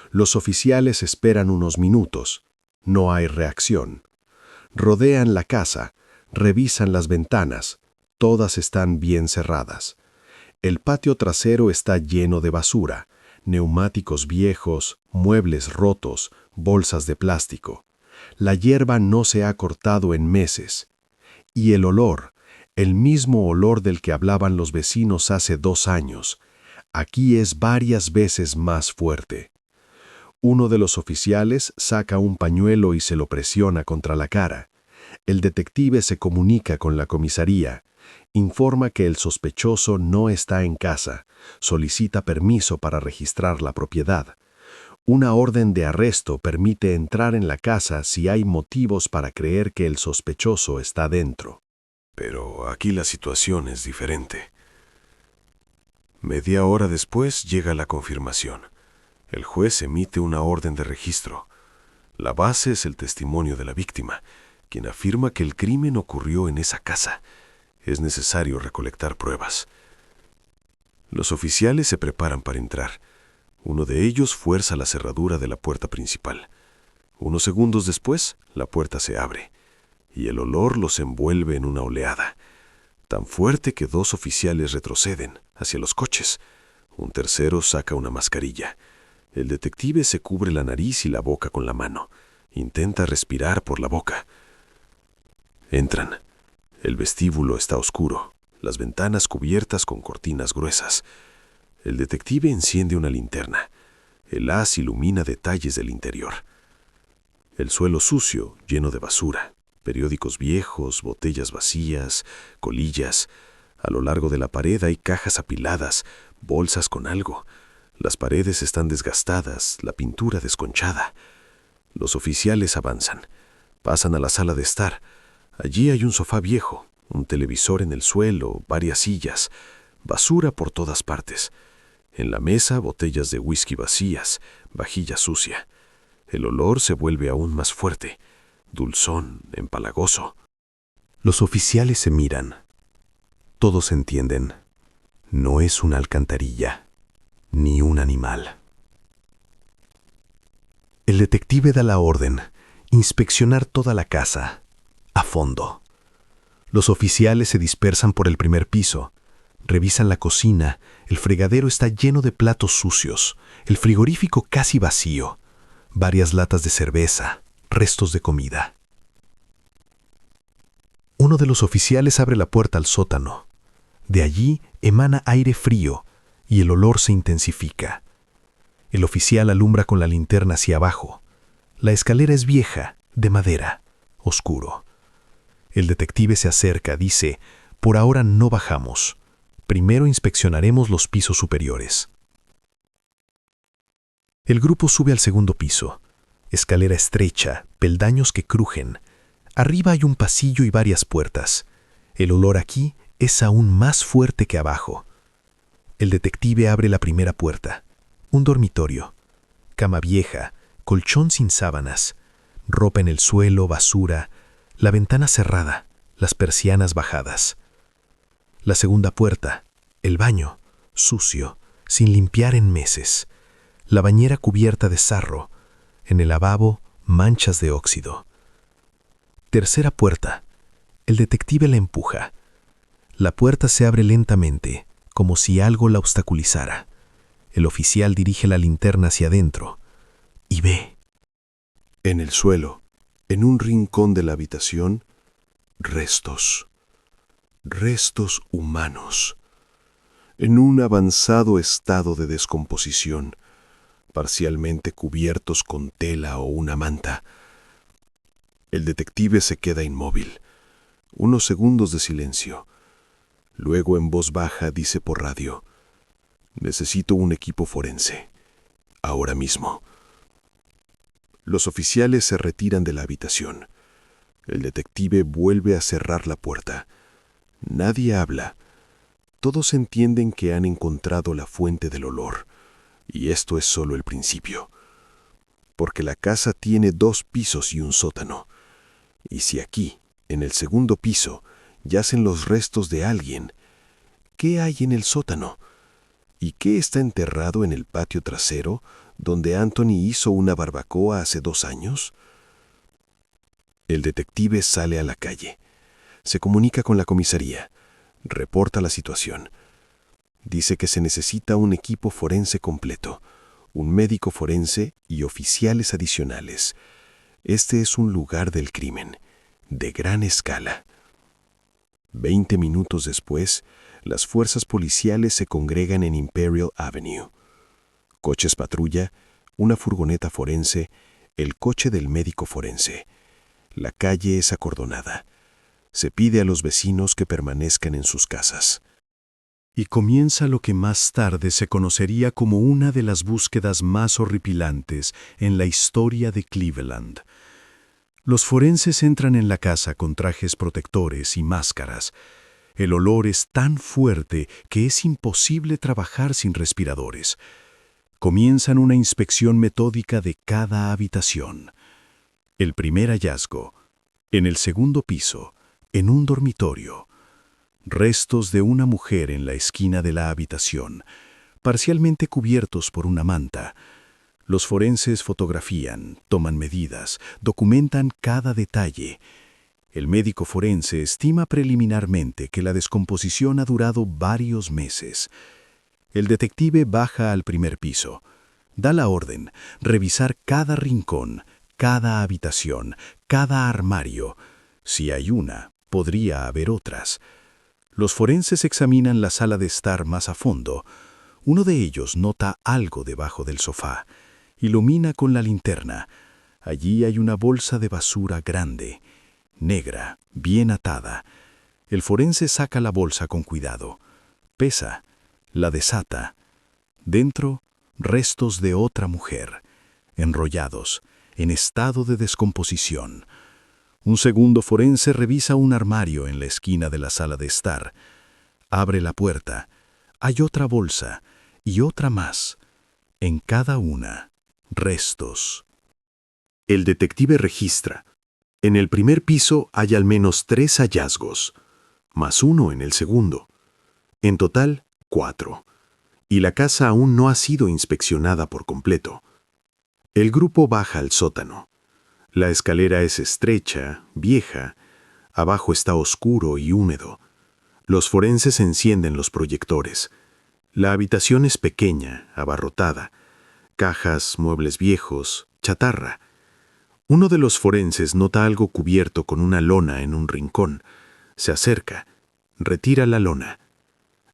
Los oficiales esperan unos minutos. No hay reacción. Rodean la casa, revisan las ventanas. Todas están bien cerradas. El patio trasero está lleno de basura, neumáticos viejos, muebles rotos, bolsas de plástico. La hierba no se ha cortado en meses. Y el olor, el mismo olor del que hablaban los vecinos hace 2 años, aquí es varias veces más fuerte. Uno de los oficiales saca un pañuelo y se lo presiona contra la cara. El detective se comunica con la comisaría, informa que el sospechoso no está en casa, solicita permiso para registrar la propiedad. Una orden de arresto permite entrar en la casa si hay motivos para creer que el sospechoso está dentro.
Pero aquí la situación es diferente. Media hora después llega la confirmación. El juez emite una orden de registro. La base es el testimonio de la víctima, quien afirma que el crimen ocurrió en esa casa. Es necesario recolectar pruebas. Los oficiales se preparan para entrar. Uno de ellos fuerza la cerradura de la puerta principal. Unos segundos después, la puerta se abre, y el olor los envuelve en una oleada, tan fuerte que 2 oficiales retroceden hacia los coches. Un tercero saca una mascarilla. El detective se cubre la nariz y la boca con la mano. Intenta respirar por la boca. Entran. El vestíbulo está oscuro, las ventanas cubiertas con cortinas gruesas. El detective enciende una linterna. El haz ilumina detalles del interior. El suelo sucio, lleno de basura, periódicos viejos, botellas vacías, colillas. A lo largo de la pared hay cajas apiladas, bolsas con algo. Las paredes están desgastadas, la pintura desconchada. Los oficiales avanzan. Pasan a la sala de estar. Allí hay un sofá viejo, un televisor en el suelo, varias sillas, basura por todas partes. En la mesa, botellas de whisky vacías, vajilla sucia. El olor se vuelve aún más fuerte, dulzón, empalagoso.
Los oficiales se miran. Todos entienden. No es una alcantarilla, ni un animal. El detective da la orden, inspeccionar toda la casa, a fondo. Los oficiales se dispersan por el primer piso, revisan la cocina, el fregadero está lleno de platos sucios, el frigorífico casi vacío, varias latas de cerveza, restos de comida. Uno de los oficiales abre la puerta al sótano. De allí emana aire frío y el olor se intensifica. El oficial alumbra con la linterna hacia abajo. La escalera es vieja, de madera, oscuro. El detective se acerca, dice, por ahora no bajamos. Primero inspeccionaremos los pisos superiores. El grupo sube al segundo piso. Escalera estrecha, peldaños que crujen. Arriba hay un pasillo y varias puertas. El olor aquí es aún más fuerte que abajo. El detective abre la primera puerta. Un dormitorio. Cama vieja, colchón sin sábanas, ropa en el suelo, basura, la ventana cerrada, las persianas bajadas. La segunda puerta, el baño, sucio, sin limpiar en meses. La bañera cubierta de sarro. En el lavabo, manchas de óxido. Tercera puerta. El detective la empuja. La puerta se abre lentamente, como si algo la obstaculizara. El oficial dirige la linterna hacia adentro y ve.
En el suelo, en un rincón de la habitación, restos. Restos humanos. En un avanzado estado de descomposición, parcialmente cubiertos con tela o una manta. El detective se queda inmóvil. Unos segundos de silencio. Luego en voz baja dice por radio: necesito un equipo forense. Ahora mismo. Los oficiales se retiran de la habitación. El detective vuelve a cerrar la puerta. Nadie habla. Todos entienden que han encontrado la fuente del olor. Y esto es solo el principio. Porque la casa tiene 2 pisos y un sótano. Y si aquí, en el segundo piso, yacen los restos de alguien, ¿qué hay en el sótano? ¿Y qué está enterrado en el patio trasero, donde Anthony hizo una barbacoa hace 2 años? El detective sale a la calle. Se comunica con la comisaría. Reporta la situación. Dice que se necesita un equipo forense completo, un médico forense y oficiales adicionales. Este es un lugar del crimen, de gran escala. 20 minutos después, las fuerzas policiales se congregan en Imperial Avenue. Coches patrulla, una furgoneta forense, el coche del médico forense. La calle es acordonada. Se pide a los vecinos que permanezcan en sus casas.
Y comienza lo que más tarde se conocería como una de las búsquedas más horripilantes en la historia de Cleveland. Los forenses entran en la casa con trajes protectores y máscaras. El olor es tan fuerte que es imposible trabajar sin respiradores. Comienzan una inspección metódica de cada habitación. El primer hallazgo, en el segundo piso, en un dormitorio. Restos de una mujer en la esquina de la habitación, parcialmente cubiertos por una manta. Los forenses fotografían, toman medidas, documentan cada detalle. El médico forense estima preliminarmente que la descomposición ha durado varios meses. El detective baja al primer piso. Da la orden, revisar cada rincón, cada habitación, cada armario. Si hay una, podría haber otras. Los forenses examinan la sala de estar más a fondo. Uno de ellos nota algo debajo del sofá. Ilumina con la linterna. Allí hay una bolsa de basura grande, negra, bien atada. El forense saca la bolsa con cuidado. Pesa, la desata. Dentro, restos de otra mujer, enrollados, en estado de descomposición. Un segundo forense revisa un armario en la esquina de la sala de estar. Abre la puerta. Hay otra bolsa y otra más. En cada una, restos.
El detective registra. En el primer piso hay al menos 3 hallazgos, más uno en el segundo. En total, 4. Y la casa aún no ha sido inspeccionada por completo. El grupo baja al sótano. La escalera es estrecha, vieja. Abajo está oscuro y húmedo. Los forenses encienden los proyectores. La habitación es pequeña, abarrotada. Cajas, muebles viejos, chatarra. Uno de los forenses nota algo cubierto con una lona en un rincón. Se acerca. Retira la lona.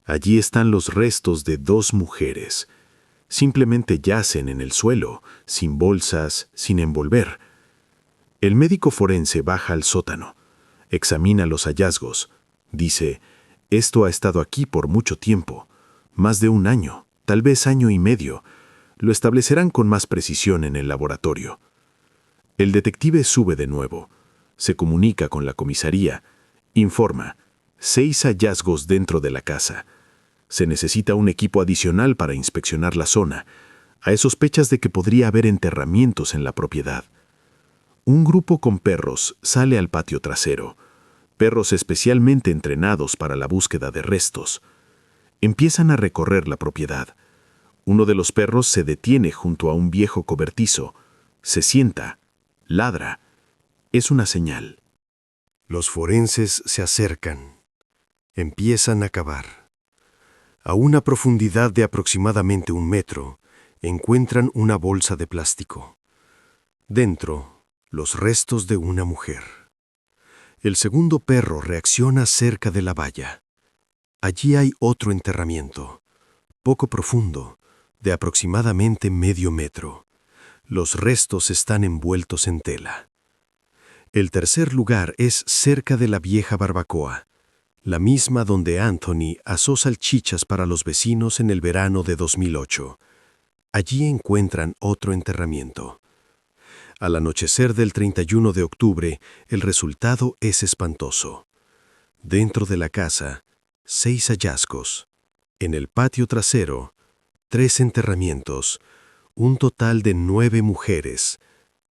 Allí están los restos de 2 mujeres. Simplemente yacen en el suelo, sin bolsas, sin envolver. El médico forense baja al sótano. Examina los hallazgos. Dice, esto ha estado aquí por mucho tiempo. Más de 1 año, tal vez año y medio. Lo establecerán con más precisión en el laboratorio. El detective sube de nuevo. Se comunica con la comisaría. Informa. 6 hallazgos dentro de la casa. Se necesita un equipo adicional para inspeccionar la zona. Hay sospechas de que podría haber enterramientos en la propiedad. Un grupo con perros sale al patio trasero. Perros especialmente entrenados para la búsqueda de restos. Empiezan a recorrer la propiedad. Uno de los perros se detiene junto a un viejo cobertizo. Se sienta. Ladra. Es una señal.
Los forenses se acercan. Empiezan a cavar. A una profundidad de aproximadamente 1 metro, encuentran una bolsa de plástico. Dentro, los restos de una mujer. El segundo perro reacciona cerca de la valla. Allí hay otro enterramiento, poco profundo, de aproximadamente medio metro. Los restos están envueltos en tela. El tercer lugar es cerca de la vieja barbacoa, la misma donde Anthony asó salchichas para los vecinos en el verano de 2008. Allí encuentran otro enterramiento. Al anochecer del 31 de octubre, el resultado es espantoso. Dentro de la casa, 6 hallazgos. En el patio trasero, 3 enterramientos, un total de 9 mujeres.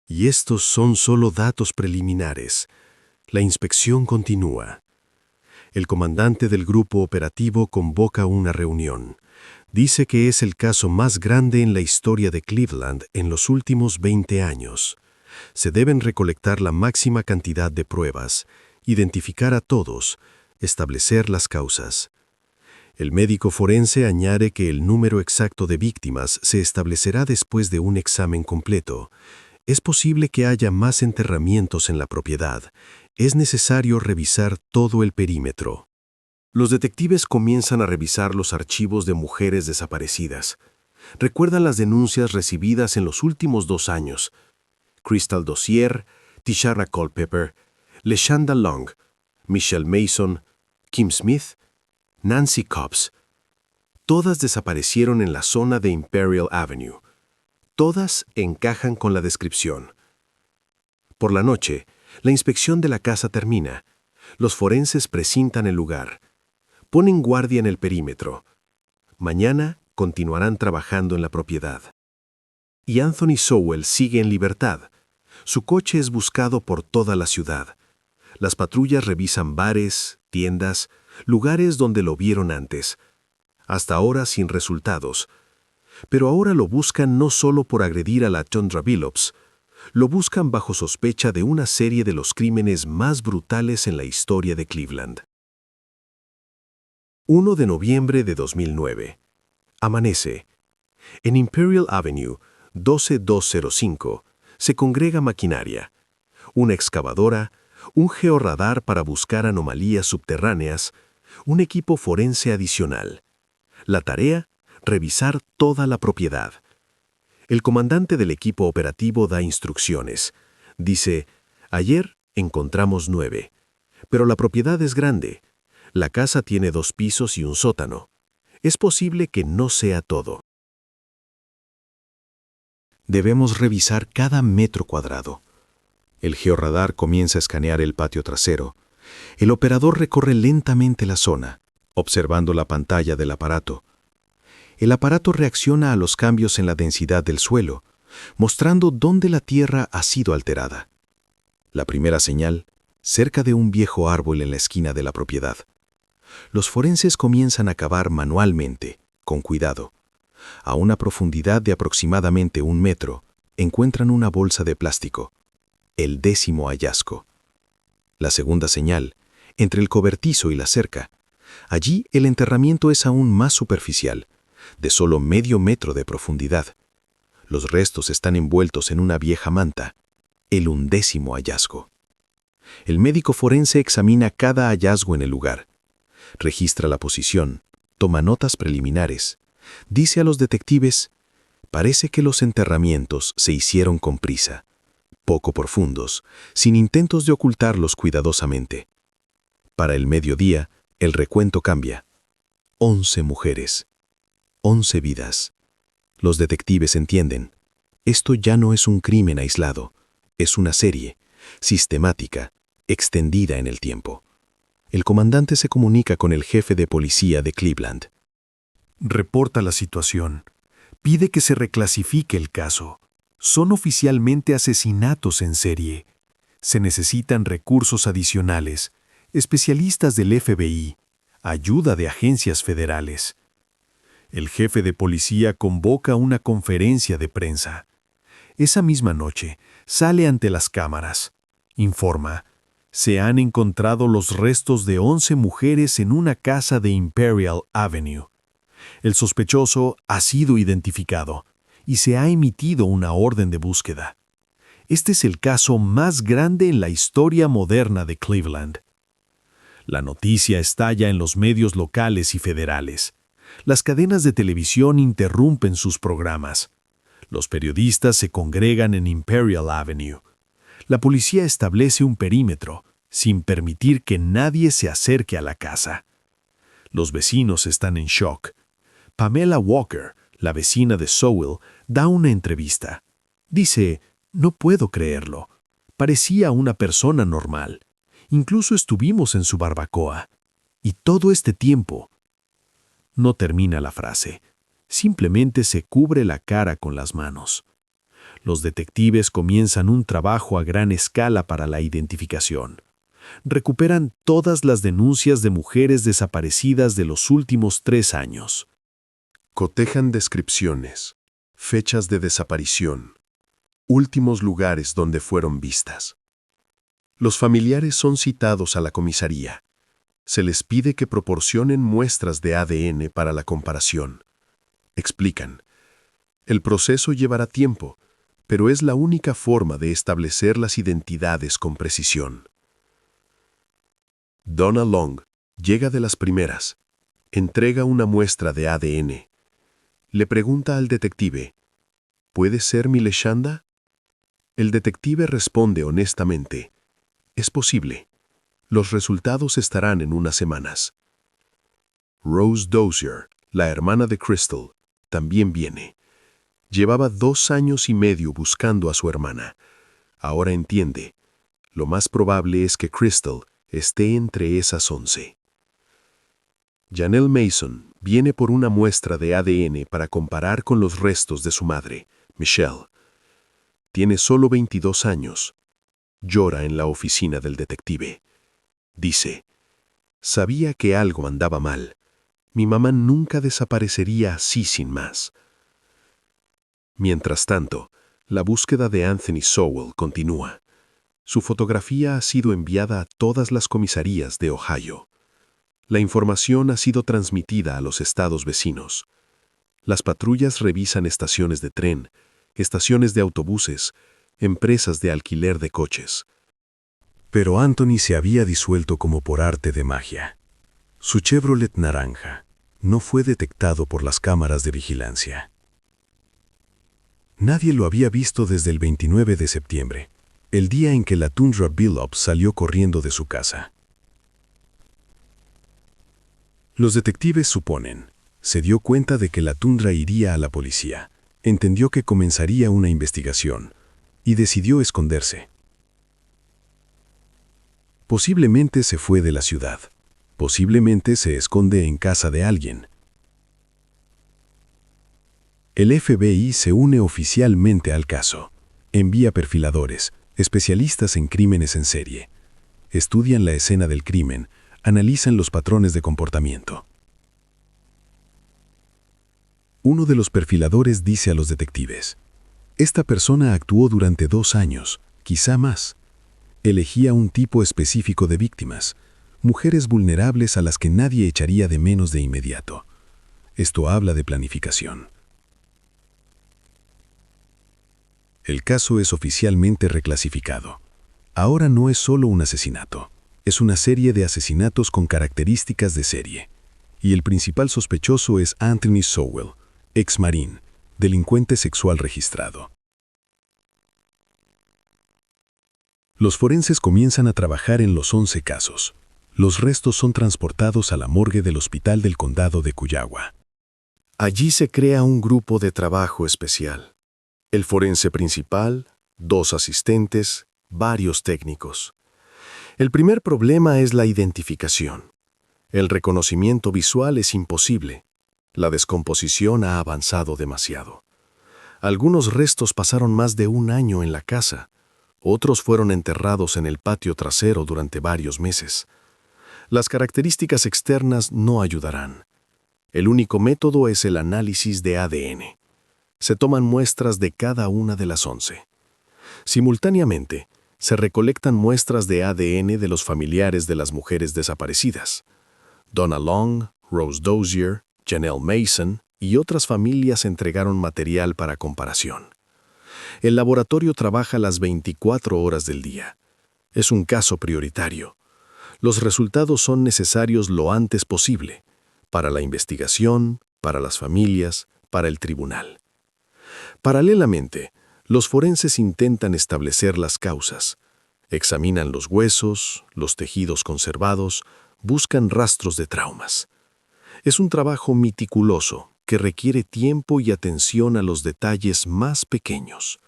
Y estos son solo datos preliminares. La inspección continúa. El comandante del grupo operativo convoca una reunión. Dice que es el caso más grande en la historia de Cleveland en los últimos 20 años. Se deben recolectar la máxima cantidad de pruebas, identificar a todos,
establecer las causas. El médico forense añade que el número exacto de víctimas se establecerá después de un examen completo. Es posible que haya más enterramientos en la propiedad. Es necesario revisar todo el perímetro. Los detectives comienzan a revisar los archivos de mujeres desaparecidas. Recuerdan las denuncias recibidas en los últimos 2 años. Crystal Dozier, Tishara Culpepper, LeShanda Long, Michelle Mason, Kim Smith, Nancy Cobbs. Todas desaparecieron en la zona de Imperial Avenue. Todas encajan con la descripción. Por la noche, la inspección de la casa termina. Los forenses precintan el lugar. Ponen guardia en el perímetro. Mañana continuarán trabajando en la propiedad. Y Anthony Sowell sigue en libertad. Su coche es buscado por toda la ciudad. Las patrullas revisan bares, tiendas, lugares donde lo vieron antes. Hasta ahora sin resultados. Pero ahora lo buscan no solo por agredir a la Tundra Billups, lo buscan bajo sospecha de una serie de los crímenes más brutales en la historia de Cleveland. 1 de noviembre de 2009. Amanece. En Imperial Avenue, 12205, se congrega maquinaria. Una excavadora, un georradar para buscar anomalías subterráneas, un equipo forense adicional. La tarea, revisar toda la propiedad. El comandante del equipo operativo da instrucciones. Dice, ayer encontramos 9, pero la propiedad es grande. La casa tiene 2 pisos y un sótano. Es posible que no sea todo.
Debemos revisar cada metro cuadrado. El georradar comienza a escanear el patio trasero. El operador recorre lentamente la zona, observando la pantalla del aparato. El aparato reacciona a los cambios en la densidad del suelo, mostrando dónde la tierra ha sido alterada. La primera señal, cerca de un viejo árbol en la esquina de la propiedad. Los forenses comienzan a cavar manualmente, con cuidado. A una profundidad de aproximadamente 1 metro, encuentran una bolsa de plástico. El 10º hallazgo. La segunda señal, entre el cobertizo y la cerca. Allí el enterramiento es aún más superficial, de solo medio metro de profundidad. Los restos están envueltos en una vieja manta. El 11º hallazgo. El médico forense examina cada hallazgo en el lugar. Registra la posición, toma notas preliminares. Dice a los detectives, parece que los enterramientos se hicieron con prisa, poco profundos, sin intentos de ocultarlos cuidadosamente. Para el mediodía, el recuento cambia. 11 mujeres, 11 vidas. Los detectives entienden, esto ya no es un crimen aislado, es una serie, sistemática, extendida en el tiempo. El comandante se comunica con el jefe de policía de Cleveland.
Reporta la situación. Pide que se reclasifique el caso. Son oficialmente asesinatos en serie. Se necesitan recursos adicionales, especialistas del FBI, ayuda de agencias federales. El jefe de policía convoca una conferencia de prensa. Esa misma noche, sale ante las cámaras. Informa. Se han encontrado los restos de 11 mujeres en una casa de Imperial Avenue. El sospechoso ha sido identificado y se ha emitido una orden de búsqueda. Este es el caso más grande en la historia moderna de Cleveland. La noticia estalla en los medios locales y federales. Las cadenas de televisión interrumpen sus programas. Los periodistas se congregan en Imperial Avenue. La policía establece un perímetro, sin permitir que nadie se acerque a la casa. Los vecinos están en shock. Pamela Walker, la vecina de Sowell, da una entrevista. Dice, no puedo creerlo. Parecía una persona normal. Incluso estuvimos en su barbacoa. Y todo este tiempo. No termina la frase. Simplemente se cubre la cara con las manos. Los detectives comienzan un trabajo a gran escala para la identificación. Recuperan todas las denuncias de mujeres desaparecidas de los últimos 3 años.
Cotejan descripciones, fechas de desaparición, últimos lugares donde fueron vistas. Los familiares son citados a la comisaría.
Se les pide que proporcionen muestras de ADN para la comparación. Explican. El proceso llevará tiempo, pero es la única forma de establecer las identidades con precisión. Donna Long llega de las primeras. Entrega una muestra de ADN. Le pregunta al detective, ¿puede ser mi Leshanda? El detective responde honestamente, es posible. Los resultados estarán en unas semanas. Rose Dozier, la hermana de Crystal, también viene. Llevaba 2 años y medio buscando a su hermana. Ahora entiende. Lo más probable es que Crystal esté entre esas 11. Janelle Mason viene por una muestra de ADN para comparar con los restos de su madre, Michelle. Tiene solo 22 años. Llora en la oficina del detective. Dice, sabía que algo andaba mal. Mi mamá nunca desaparecería así sin más. Mientras tanto, la búsqueda de Anthony Sowell continúa. Su fotografía ha sido enviada a todas las comisarías de Ohio. La información ha sido transmitida a los estados vecinos. Las patrullas revisan estaciones de tren, estaciones de autobuses, empresas de alquiler de coches.
Pero Anthony se había disuelto como por arte de magia. Su Chevrolet naranja no fue detectado por las cámaras de vigilancia. Nadie lo había visto desde el 29 de septiembre, el día en que la Tundra Billups salió corriendo de su casa. Los detectives suponen, se dio cuenta de que la Tundra iría a la policía, entendió que comenzaría una investigación y decidió esconderse. Posiblemente se fue de la ciudad. Posiblemente se esconde en casa de alguien. El FBI se une oficialmente al caso. Envía perfiladores, especialistas en crímenes en serie. Estudian la escena del crimen, analizan los patrones de comportamiento. Uno de los perfiladores dice a los detectives, esta persona actuó durante 2 años, quizá más. Elegía un tipo específico de víctimas, mujeres vulnerables a las que nadie echaría de menos de inmediato. Esto habla de planificación. El caso es oficialmente reclasificado. Ahora no es solo un asesinato, es una serie de asesinatos con características de serie. Y el principal sospechoso es Anthony Sowell, ex marín, delincuente sexual registrado. Los forenses comienzan a trabajar en los 11 casos. Los restos son transportados a la morgue del Hospital del Condado de Cuyagua.
Allí se crea un grupo de trabajo especial. El forense principal, 2 asistentes, varios técnicos. El primer problema es la identificación. El reconocimiento visual es imposible. La descomposición ha avanzado demasiado. Algunos restos pasaron más de 1 año en la casa. Otros fueron enterrados en el patio trasero durante varios meses. Las características externas no ayudarán. El único método es el análisis de ADN. Se toman muestras de cada una de las 11. Simultáneamente, se recolectan muestras de ADN de los familiares de las mujeres desaparecidas. Donna Long, Rose Dozier, Janelle Mason y otras familias entregaron material para comparación. El laboratorio trabaja las 24 horas del día. Es un caso prioritario. Los resultados son necesarios lo antes posible, para la investigación, para las familias, para el tribunal. Paralelamente, los forenses intentan establecer las causas. Examinan los huesos, los tejidos conservados, buscan rastros de traumas. Es un trabajo meticuloso que requiere tiempo y atención a los detalles más pequeños.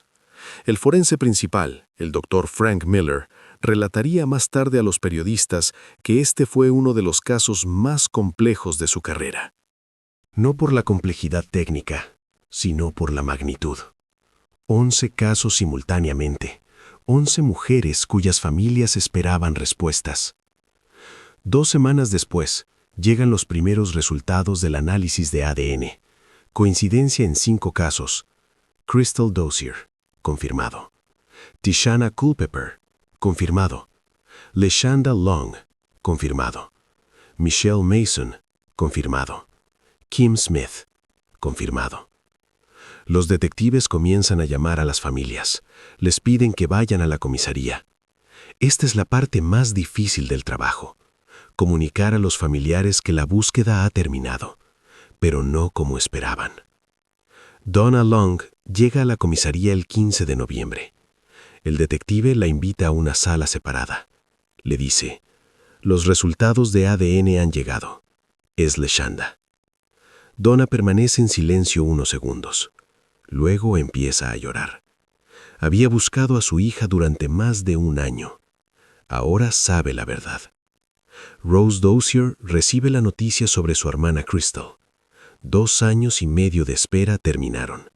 El forense principal, el Dr. Frank Miller, relataría más tarde a los periodistas que este fue uno de los casos más complejos de su carrera.
No por la complejidad técnica, sino por la magnitud. 11 casos simultáneamente, 11 mujeres cuyas familias esperaban respuestas. 2 semanas después, llegan los primeros resultados del análisis de ADN. Coincidencia en 5 casos. Crystal Dozier, confirmado. Tishana Culpepper, confirmado. Leshanda Long, confirmado. Michelle Mason, confirmado. Kim Smith, confirmado. Los detectives comienzan a llamar a las familias. Les piden que vayan a la comisaría. Esta es la parte más difícil del trabajo. Comunicar a los familiares que la búsqueda ha terminado, pero no como esperaban. Donna Long llega a la comisaría el 15 de noviembre. El detective la invita a una sala separada. Le dice: los resultados de ADN han llegado. Es Leshanda. Donna permanece en silencio unos segundos. Luego empieza a llorar. Había buscado a su hija durante más de un año. Ahora sabe la verdad. Rose Dozier recibe la noticia sobre su hermana Crystal. 2 años y medio de espera terminaron.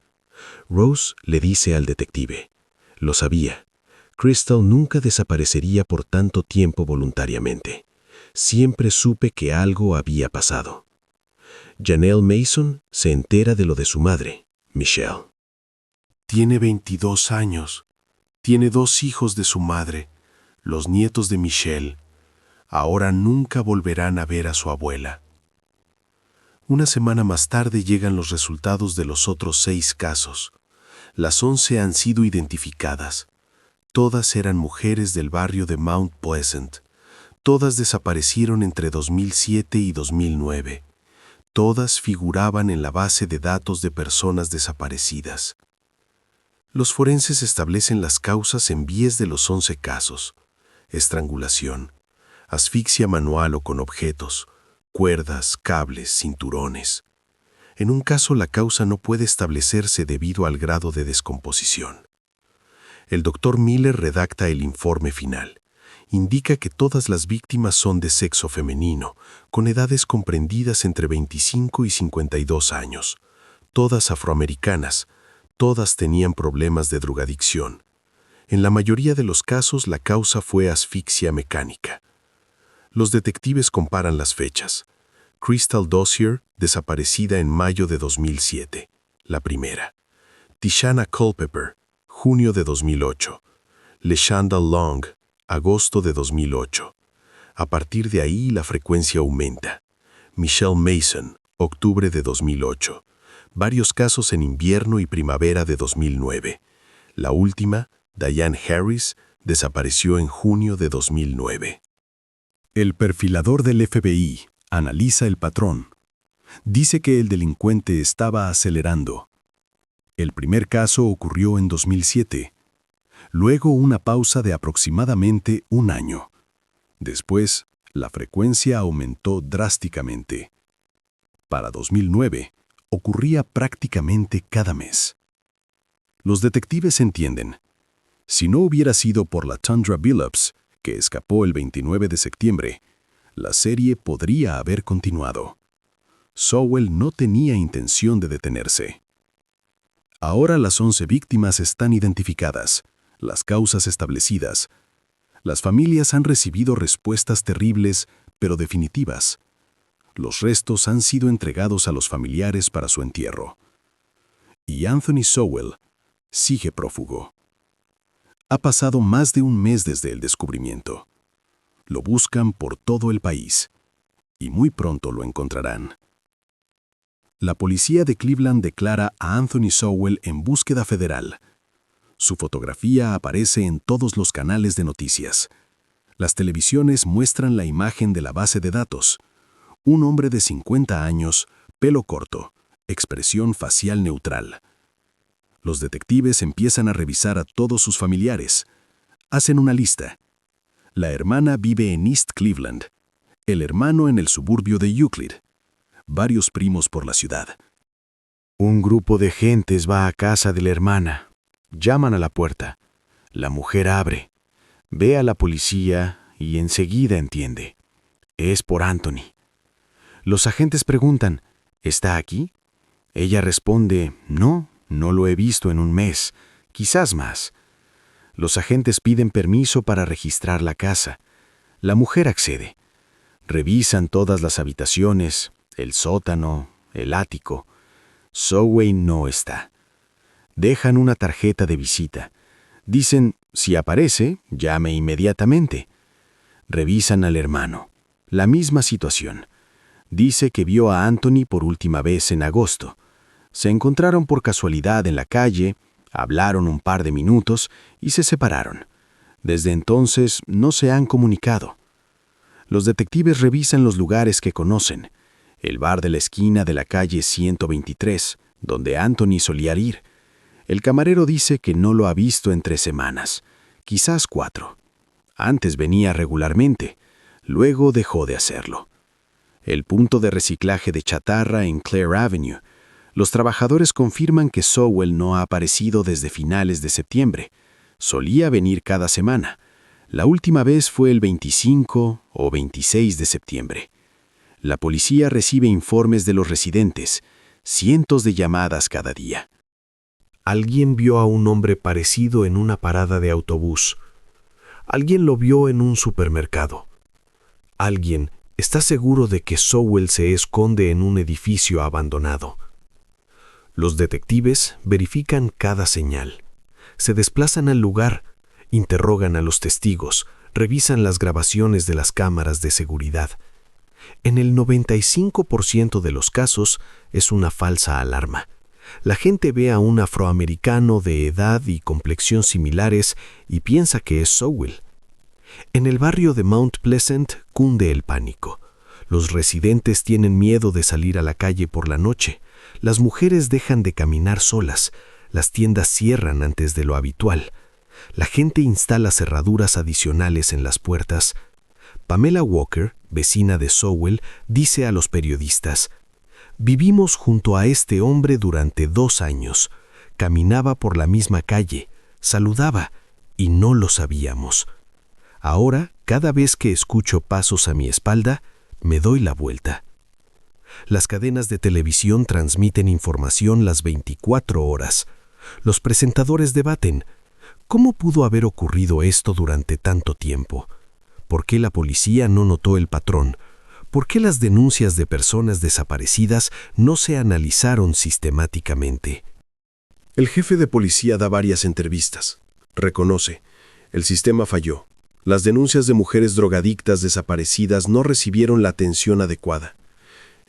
Rose le dice al detective: lo sabía. Crystal nunca desaparecería por tanto tiempo voluntariamente. Siempre supe que algo había pasado. Janelle Mason se entera de lo de su madre, Michelle.
Tiene 22 años. Tiene 2 hijos de su madre, los nietos de Michelle. Ahora nunca volverán a ver a su abuela. Una semana más tarde llegan los resultados de los otros 6 casos. Las 11 han sido identificadas. Todas eran mujeres del barrio de Mount Pleasant. Todas desaparecieron entre 2007 y 2009. Todas figuraban en la base de datos de personas desaparecidas. Los forenses establecen las causas en 10 de los 11 casos: estrangulación, asfixia manual o con objetos, cuerdas, cables, cinturones. En un caso la causa no puede establecerse debido al grado de descomposición. El Dr. Miller redacta el informe final. Indica que todas las víctimas son de sexo femenino, con edades comprendidas entre 25 y 52 años, todas afroamericanas, todas tenían problemas de drogadicción. En la mayoría de los casos la causa fue asfixia mecánica. Los detectives comparan las fechas. Crystal Dozier, desaparecida en mayo de 2007, la primera. Tishana Culpepper, junio de 2008. Leshanda Long, agosto de 2008. A partir de ahí la frecuencia aumenta. Michelle Mason, octubre de 2008. Varios casos en invierno y primavera de 2009. La última, Diane Harris, desapareció en junio de 2009.
El perfilador del FBI analiza el patrón. Dice que el delincuente estaba acelerando. El primer caso ocurrió en 2007. Luego una pausa de aproximadamente un año. Después, la frecuencia aumentó drásticamente. Para 2009, ocurría prácticamente cada mes. Los detectives entienden. Si no hubiera sido por la Tundra Billups, que escapó el 29 de septiembre, la serie podría haber continuado. Sowell no tenía intención de detenerse. Ahora las 11 víctimas están identificadas, las causas establecidas. Las familias han recibido respuestas terribles, pero definitivas. Los restos han sido entregados a los familiares para su entierro. Y Anthony Sowell sigue prófugo. Ha pasado más de un mes desde el descubrimiento. Lo buscan por todo el país, y muy pronto lo encontrarán. La policía de Cleveland declara a Anthony Sowell en búsqueda federal. Su fotografía aparece en todos los canales de noticias. Las televisiones muestran la imagen de la base de datos. Un hombre de 50 años, pelo corto, expresión facial neutral. Los detectives empiezan a revisar a todos sus familiares. Hacen una lista. La hermana vive en East Cleveland, el hermano en el suburbio de Euclid, varios primos por la ciudad.
Un grupo de gentes va a casa de la hermana. Llaman a la puerta. La mujer abre. Ve a la policía y enseguida entiende. Es por Anthony. Los agentes preguntan, ¿está aquí? Ella responde, no lo he visto en un mes, quizás más. Los agentes piden permiso para registrar la casa. La mujer accede. Revisan todas las habitaciones, el sótano, el ático. Sowell no está. Dejan una tarjeta de visita. Dicen, si aparece, llame inmediatamente. Revisan al hermano.
La misma situación. Dice que vio a Anthony por última vez en agosto. Se encontraron por casualidad en la calle, hablaron un par de minutos y se separaron. Desde entonces no se han comunicado. Los detectives revisan los lugares que conocen. El bar de la esquina de la calle 123, donde Anthony solía ir. El camarero dice que no lo ha visto en 3 semanas, quizás 4. Antes venía regularmente, luego dejó de hacerlo. El punto de reciclaje de chatarra en Clare Avenue. Los trabajadores confirman que Sowell no ha aparecido desde finales de septiembre. Solía venir cada semana. La última vez fue el 25 o 26 de septiembre. La policía recibe informes de los residentes, cientos de llamadas cada día.
Alguien vio a un hombre parecido en una parada de autobús. Alguien lo vio en un supermercado. Alguien está seguro de que Sowell se esconde en un edificio abandonado. Los detectives verifican cada señal. Se desplazan al lugar, interrogan a los testigos, revisan las grabaciones de las cámaras de seguridad. En el 95% de los casos es una falsa alarma. La gente ve a un afroamericano de edad y complexión similares y piensa que es Sowell. En el barrio de Mount Pleasant cunde el pánico. Los residentes tienen miedo de salir a la calle por la noche. Las mujeres dejan de caminar solas. Las tiendas cierran antes de lo habitual. La gente instala cerraduras adicionales en las puertas. Pamela Walker, vecina de Sowell, dice a los periodistas: «Vivimos junto a este hombre durante 2 años. Caminaba por la misma calle, saludaba, y no lo sabíamos. Ahora, cada vez que escucho pasos a mi espalda, me doy la vuelta». Las cadenas de televisión transmiten información las 24 horas. Los presentadores debaten: ¿cómo pudo haber ocurrido esto durante tanto tiempo? ¿Por qué la policía no notó el patrón? ¿Por qué las denuncias de personas desaparecidas no se analizaron sistemáticamente?
El jefe de policía da varias entrevistas. Reconoce: el sistema falló. Las denuncias de mujeres drogadictas desaparecidas no recibieron la atención adecuada.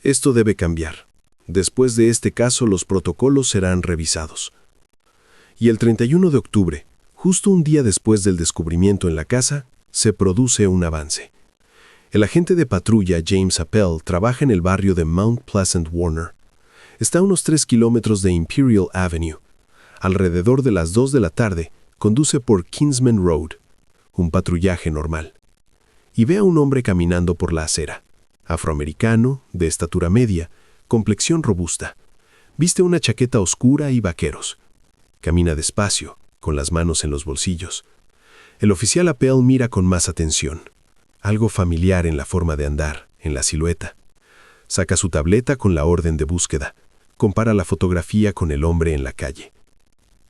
Esto debe cambiar. Después de este caso, los protocolos serán revisados. Y el 31 de octubre, justo un día después del descubrimiento en la casa, se produce un avance. El agente de patrulla James Appel trabaja en el barrio de Mount Pleasant Warner. Está a unos 3 kilómetros de Imperial Avenue. Alrededor de las 2 de la tarde, conduce por Kinsman Road, un patrullaje normal, y ve a un hombre caminando por la acera. Afroamericano, de estatura media, complexión robusta. Viste una chaqueta oscura y vaqueros. Camina despacio, con las manos en los bolsillos. El oficial Appel mira con más atención. Algo familiar en la forma de andar, en la silueta. Saca su tableta con la orden de búsqueda. Compara la fotografía con el hombre en la calle.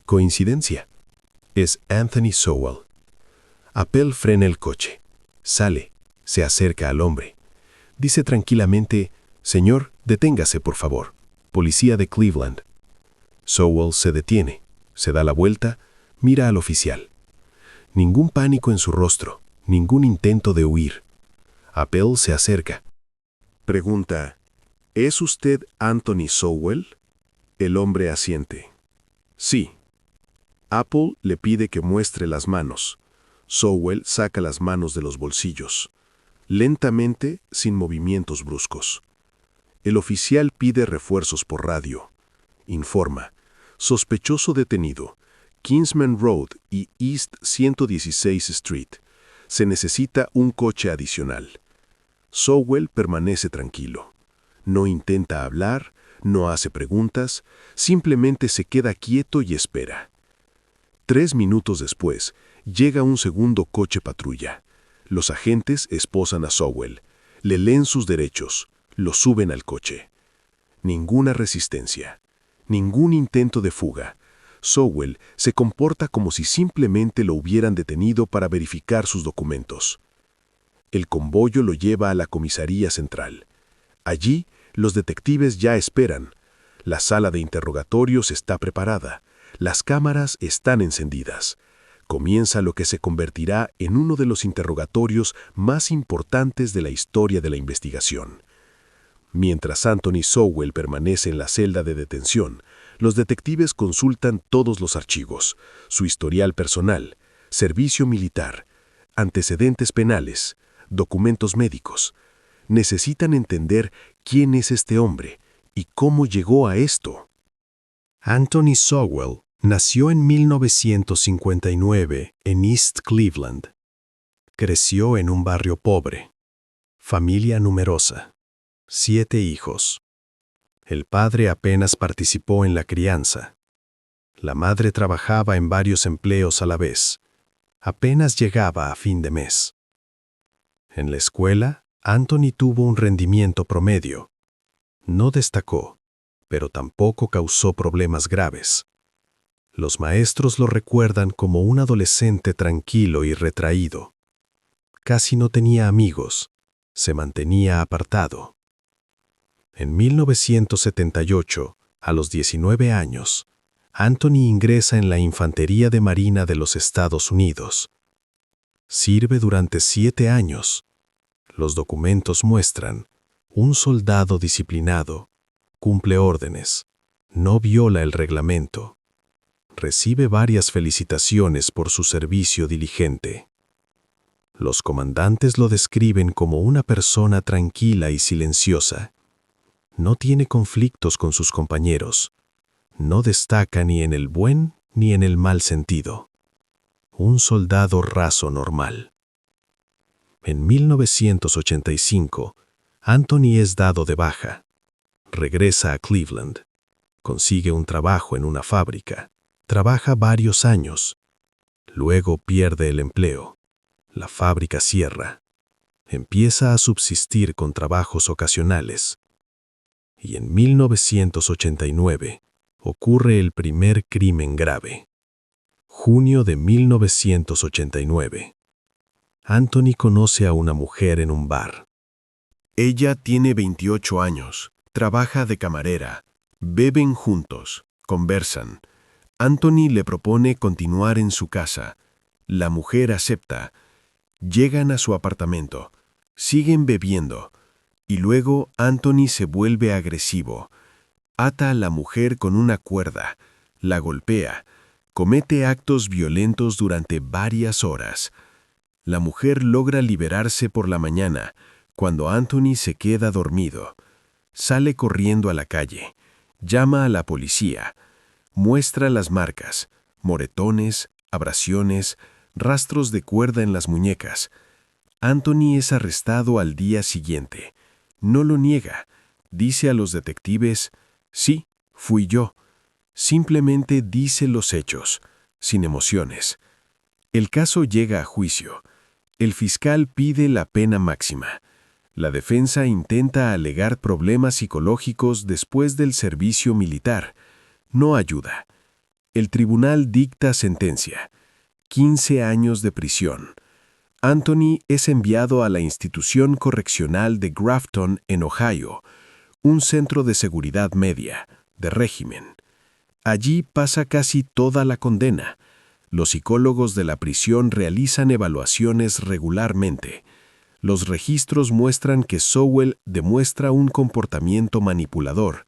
¿Coincidencia? Es Anthony Sowell. Appel frena el coche. Sale. Se acerca al hombre. Dice tranquilamente: «Señor, deténgase, por favor. Policía de Cleveland». Sowell se detiene. Se da la vuelta. Mira al oficial. Ningún pánico en su rostro. Ningún intento de huir. Appel se acerca. Pregunta: «¿Es usted Anthony Sowell?» El hombre asiente. «Sí». Appel le pide que muestre las manos. Sowell saca las manos de los bolsillos. Lentamente, sin movimientos bruscos. El oficial pide refuerzos por radio. Informa: sospechoso detenido, Kinsman Road y East 116 Street. Se necesita un coche adicional. Sowell permanece tranquilo. No intenta hablar, no hace preguntas, simplemente se queda quieto y espera. 3 minutos después, llega un segundo coche patrulla. Los agentes esposan a Sowell, le leen sus derechos, lo suben al coche. Ninguna resistencia, ningún intento de fuga. Sowell se comporta como si simplemente lo hubieran detenido para verificar sus documentos. El convoyo lo lleva a la comisaría central. Allí, los detectives ya esperan. La sala de interrogatorios está preparada. Las cámaras están encendidas.
Comienza lo que se convertirá en uno de los interrogatorios más importantes de la historia de la investigación. Mientras Anthony Sowell permanece en la celda de detención, los detectives consultan todos los archivos, su historial personal, servicio militar, antecedentes penales, documentos médicos. Necesitan entender quién es este hombre y cómo llegó a esto.
Anthony Sowell nació en 1959 en East Cleveland. Creció en un barrio pobre. Familia numerosa. 7 hijos. El padre apenas participó en la crianza. La madre trabajaba en varios empleos a la vez. Apenas llegaba a fin de mes. En la escuela, Anthony tuvo un rendimiento promedio. No destacó, pero tampoco causó problemas graves. Los maestros lo recuerdan como un adolescente tranquilo y retraído. Casi no tenía amigos, se mantenía apartado. En 1978, a los 19 años, Anthony ingresa en la Infantería de Marina de los Estados Unidos. Sirve durante 7 años. Los documentos muestran un soldado disciplinado, cumple órdenes, no viola el reglamento. Recibe varias felicitaciones por su servicio diligente. Los comandantes lo describen como una persona tranquila y silenciosa. No tiene conflictos con sus compañeros. No destaca ni en el buen ni en el mal sentido. Un soldado raso normal. En 1985, Anthony es dado de baja. Regresa a Cleveland. Consigue un trabajo en una fábrica. Trabaja varios años. Luego pierde el empleo. La fábrica cierra. Empieza a subsistir con trabajos ocasionales. Y en 1989 ocurre el primer crimen grave. Junio de 1989. Anthony conoce a una mujer en un bar.
Ella tiene 28 años, trabaja de camarera, beben juntos, conversan. Anthony le propone continuar en su casa. La mujer acepta. Llegan a su apartamento. Siguen bebiendo. Y luego Anthony se vuelve agresivo. Ata a la mujer con una cuerda. La golpea. Comete actos violentos durante varias horas. La mujer logra liberarse por la mañana, cuando Anthony se queda dormido. Sale corriendo a la calle. Llama a la policía. Muestra las marcas, moretones, abrasiones, rastros de cuerda en las muñecas. Anthony es arrestado al día siguiente. No lo niega. Dice a los detectives, sí, fui yo. Simplemente dice los hechos, sin emociones. El caso llega a juicio. El fiscal pide la pena máxima. La defensa intenta alegar problemas psicológicos después del servicio militar. No ayuda. El tribunal dicta sentencia. 15 años de prisión. Anthony es enviado a la institución correccional de Grafton, en Ohio, un centro de seguridad media, de régimen. Allí pasa casi toda la condena. Los psicólogos de la prisión realizan evaluaciones regularmente. Los registros muestran que Sowell demuestra un comportamiento manipulador.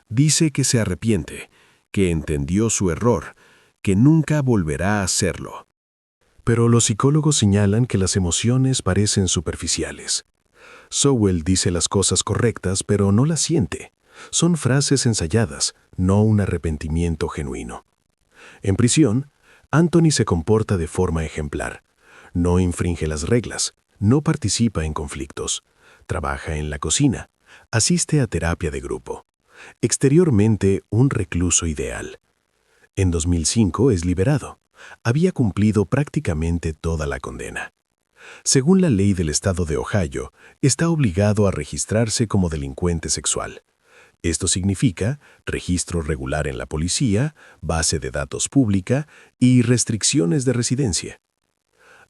Dice que se arrepiente, que entendió su error, que nunca volverá a hacerlo.
Pero los psicólogos señalan que las emociones parecen superficiales. Sowell dice las cosas correctas, pero no las siente. Son frases ensayadas, no un arrepentimiento genuino. En prisión, Anthony se comporta de forma ejemplar. No infringe las reglas, no participa en conflictos, trabaja en la cocina, asiste a terapia de grupo. Exteriormente, un recluso ideal. En 2005 es liberado. Había cumplido prácticamente toda la condena. Según la ley del estado de Ohio, está obligado a registrarse como delincuente sexual. Esto significa registro regular en la policía, base de datos pública y restricciones de residencia.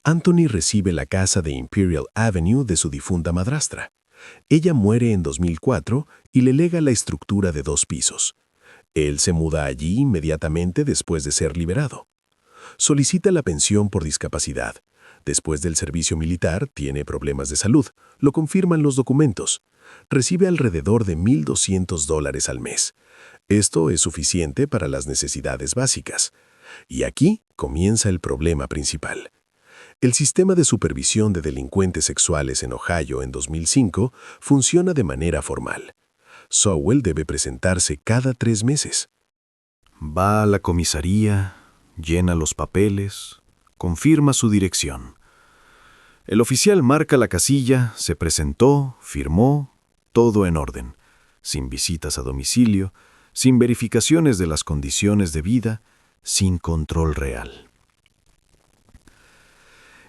Anthony recibe la casa de Imperial Avenue de su difunta madrastra. Ella muere en 2004 y le lega la estructura de 2 pisos. Él se muda allí inmediatamente después de ser liberado.
Solicita la pensión por discapacidad. Después del servicio militar, tiene problemas de salud. Lo confirman los documentos. Recibe alrededor de $1,200 al mes. Esto es suficiente para las necesidades básicas. Y aquí comienza el problema principal. El sistema de supervisión de delincuentes sexuales en Ohio en 2005 funciona de manera formal. Sowell debe presentarse cada 3 meses.
Va a la comisaría, llena los papeles, confirma su dirección. El oficial marca la casilla, se presentó, firmó, todo en orden, sin visitas a domicilio, sin verificaciones de las condiciones de vida, sin control real.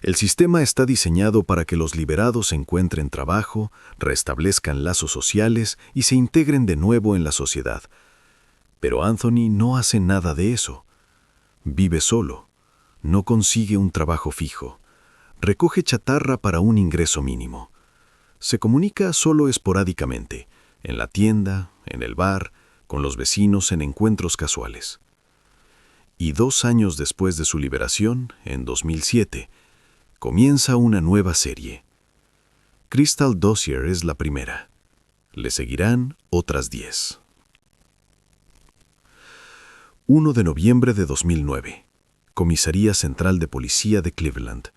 El sistema está diseñado para que los liberados encuentren trabajo, restablezcan lazos sociales y se integren de nuevo en la sociedad. Pero Anthony no hace nada de eso. Vive solo, no consigue un trabajo fijo, recoge chatarra para un ingreso mínimo. Se comunica solo esporádicamente, en la tienda, en el bar, con los vecinos en encuentros casuales. Y 2 años después de su liberación, en 2007, comienza una nueva serie. Crystal Dozier es la primera. Le seguirán otras 10. 1 de noviembre de 2009. Comisaría Central de Policía de Cleveland.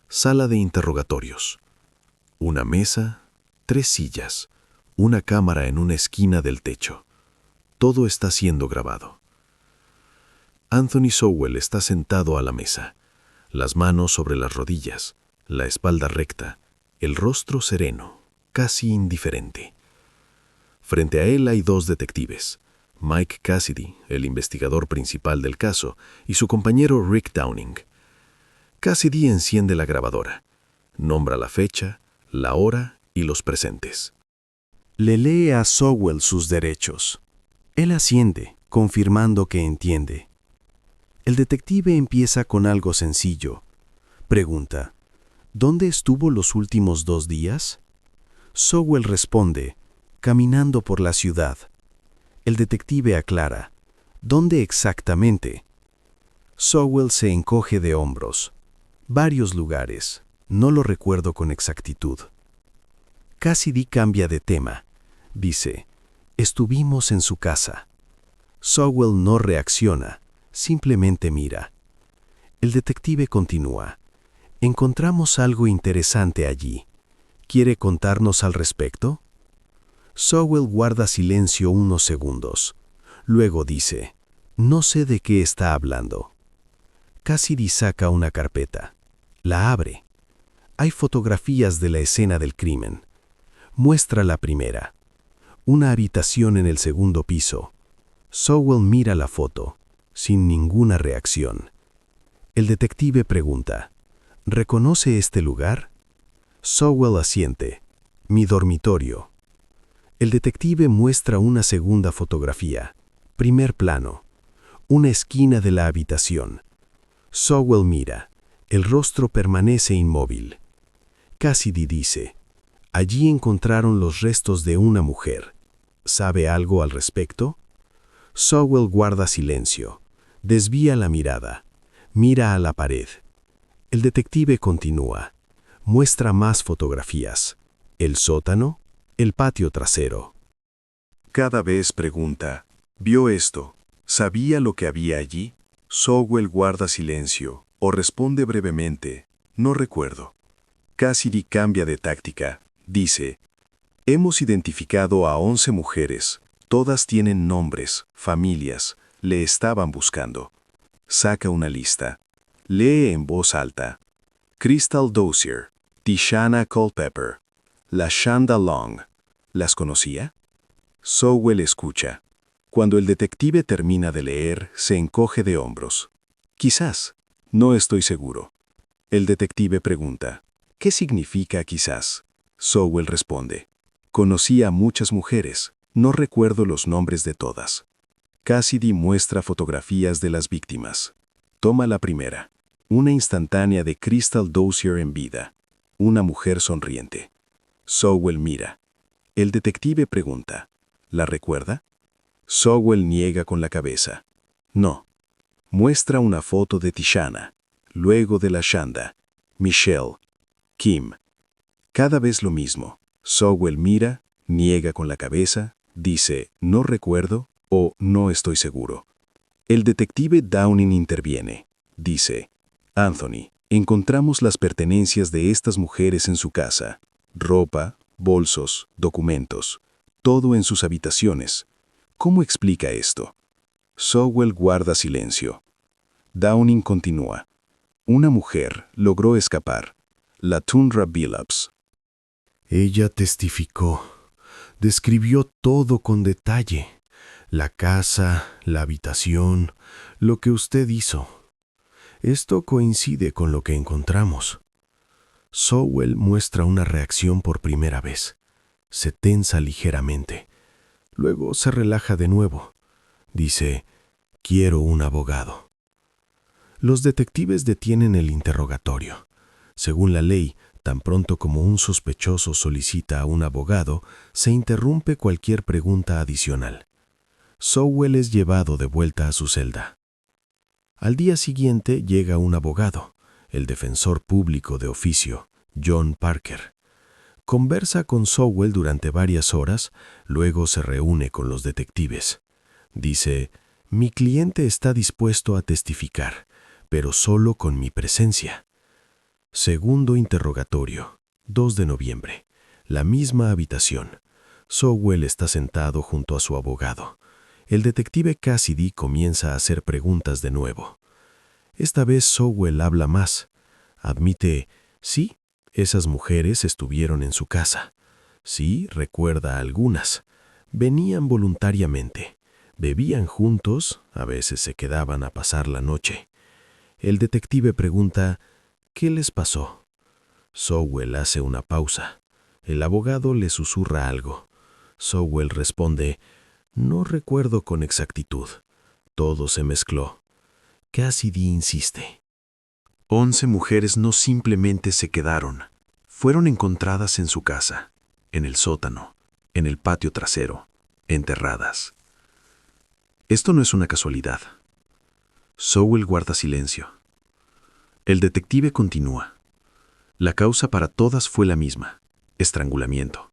Sala de interrogatorios. Una mesa, 3 sillas, una cámara en una esquina del techo. Todo está siendo grabado. Anthony Sowell está sentado a la mesa, las manos sobre las rodillas, la espalda recta, el rostro sereno, casi indiferente. Frente a él hay 2 detectives, Mike Cassidy, el investigador principal del caso, y su compañero Rick Downing. Cassidy enciende la grabadora, nombra la fecha, la hora y los presentes. Le lee a Sowell sus derechos. Él asiente, confirmando que entiende. El detective empieza con algo sencillo. Pregunta, ¿dónde estuvo los últimos 2 días? Sowell responde, caminando por la ciudad. El detective aclara, ¿dónde exactamente? Sowell se encoge de hombros. Varios lugares, no lo recuerdo con exactitud. Cassidy cambia de tema. Dice, estuvimos en su casa. Sowell no reacciona, simplemente mira. El detective continúa. Encontramos algo interesante allí. ¿Quiere contarnos al respecto? Sowell guarda silencio unos segundos. Luego dice, no sé de qué está hablando. Cassidy saca una carpeta. La abre. Hay fotografías de la escena del crimen. Muestra la primera. Una habitación en el segundo piso. Sowell mira la foto, sin ninguna reacción. El detective pregunta, ¿reconoce este lugar? Sowell asiente. Mi dormitorio. El detective muestra una segunda fotografía. Primer plano. Una esquina de la habitación. Sowell mira. El rostro permanece inmóvil. Cassidy dice, allí encontraron los restos de una mujer. ¿Sabe algo al respecto? Sowell guarda silencio. Desvía la mirada. Mira a la pared. El detective continúa. Muestra más fotografías. El sótano, el patio trasero.
Cada vez pregunta, ¿vio esto? ¿Sabía lo que había allí? Sowell guarda silencio, o responde brevemente, no recuerdo. Cassidy cambia de táctica. Dice, hemos identificado a 11 mujeres. Todas tienen nombres, familias. Le estaban buscando. Saca una lista. Lee en voz alta. Crystal Dozier, Tishana Culpepper, LaShonda Long. ¿Las conocía? Sowell escucha. Cuando el detective termina de leer, se encoge de hombros. Quizás. No estoy seguro. El detective pregunta, ¿qué significa quizás? Sowell responde, conocí a muchas mujeres, no recuerdo los nombres de todas. Cassidy muestra fotografías de las víctimas. Toma la primera, una instantánea de Crystal Dozier en vida, una mujer sonriente. Sowell mira. El detective pregunta, ¿la recuerda? Sowell niega con la cabeza. No. Muestra una foto de Tishana, luego de Lashanda, Michelle, Kim. Cada vez lo mismo. Sowell mira, niega con la cabeza, dice «no recuerdo» o «no estoy seguro». El detective Downing interviene. Dice «Anthony, encontramos las pertenencias de estas mujeres en su casa. Ropa, bolsos, documentos. Todo en sus habitaciones. ¿Cómo explica esto?» Sowell guarda silencio. Downing continúa. Una mujer logró escapar. La Tundra Billups.
Ella testificó. Describió todo con detalle. La casa, la habitación, lo que usted hizo. Esto coincide con lo que encontramos. Sowell muestra una reacción por primera vez. Se tensa ligeramente. Luego se relaja de nuevo. Dice, «Quiero un abogado». Los detectives detienen el interrogatorio. Según la ley, tan pronto como un sospechoso solicita a un abogado, se interrumpe cualquier pregunta adicional. Sowell es llevado de vuelta a su celda. Al día siguiente llega un abogado, el defensor público de oficio, John Parker. Conversa con Sowell durante varias horas, luego se reúne con los detectives. Dice, «Mi cliente está dispuesto a testificar, pero solo con mi presencia». Segundo interrogatorio, 2 de noviembre. La misma habitación. Sowell está sentado junto a su abogado. El detective Cassidy comienza a hacer preguntas de nuevo. Esta vez Sowell habla más. Admite, sí, esas mujeres estuvieron en su casa. Sí, recuerda algunas. Venían voluntariamente. Bebían juntos, a veces se quedaban a pasar la noche. El detective pregunta, ¿qué les pasó? Sowell hace una pausa. El abogado le susurra algo. Sowell responde, no recuerdo con exactitud. Todo se mezcló. Cassidy insiste.
11 mujeres no simplemente se quedaron. Fueron encontradas en su casa, en el sótano, en el patio trasero, enterradas. Esto no es una casualidad. Sowell guarda silencio. El detective continúa. La causa para todas fue la misma, estrangulamiento.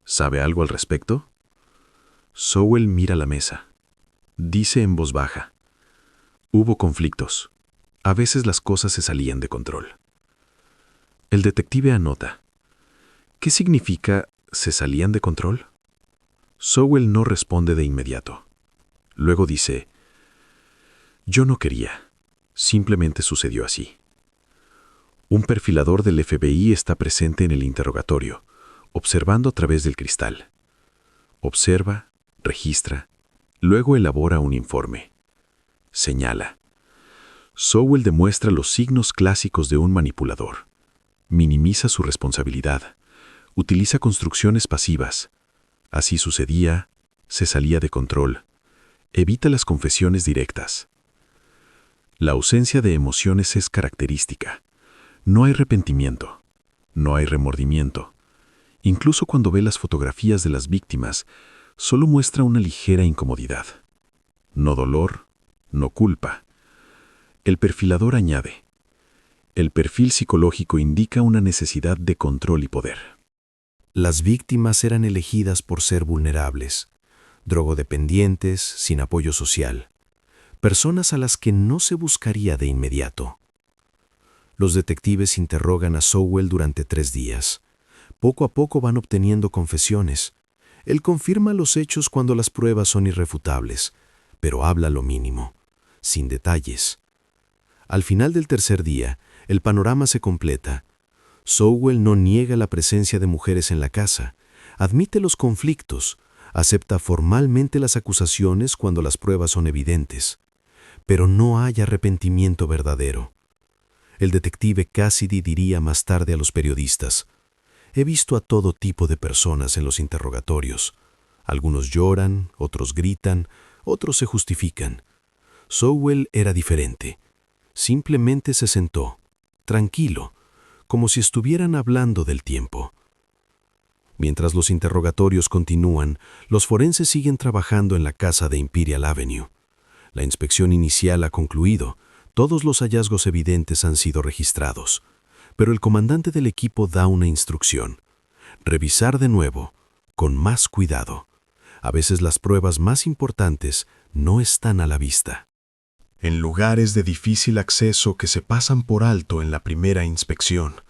¿Sabe algo al respecto? Sowell mira la mesa. Dice en voz baja. Hubo conflictos. A veces las cosas se salían de control. El detective anota. ¿Qué significa se salían de control? Sowell no responde de inmediato. Luego dice, yo no quería. Simplemente sucedió así. Un perfilador del FBI está presente en el interrogatorio, observando a través del cristal. Observa, registra, luego elabora un informe. Señala. Sowell demuestra los signos clásicos de un manipulador. Minimiza su responsabilidad. Utiliza construcciones pasivas. Así sucedía, se salía de control. Evita las confesiones directas. La ausencia de emociones es característica. No hay arrepentimiento. No hay remordimiento. Incluso cuando ve las fotografías de las víctimas, solo muestra una ligera incomodidad. No dolor, no culpa. El perfilador añade, el perfil psicológico indica una necesidad de control y poder.
Las víctimas eran elegidas por ser vulnerables, drogodependientes, sin apoyo social, personas a las que no se buscaría de inmediato. Los detectives interrogan a Sowell durante 3 días. Poco a poco van obteniendo confesiones. Él confirma los hechos cuando las pruebas son irrefutables, pero habla lo mínimo, sin detalles. Al final del 3er día, el panorama se completa. Sowell no niega la presencia de mujeres en la casa, admite los conflictos, acepta formalmente las acusaciones cuando las pruebas son evidentes, pero no hay arrepentimiento verdadero. El detective Cassidy diría más tarde a los periodistas, he visto a todo tipo de personas en los interrogatorios. Algunos lloran, otros gritan, otros se justifican. Sowell era diferente. Simplemente se sentó, tranquilo, como si estuvieran hablando del tiempo. Mientras los interrogatorios continúan, los forenses siguen trabajando en la casa de Imperial Avenue. La inspección inicial ha concluido. Todos los hallazgos evidentes han sido registrados. Pero el comandante del equipo da una instrucción. Revisar de nuevo, con más cuidado. A veces las pruebas más importantes no están a la vista.
En lugares de difícil acceso que se pasan por alto en la primera inspección,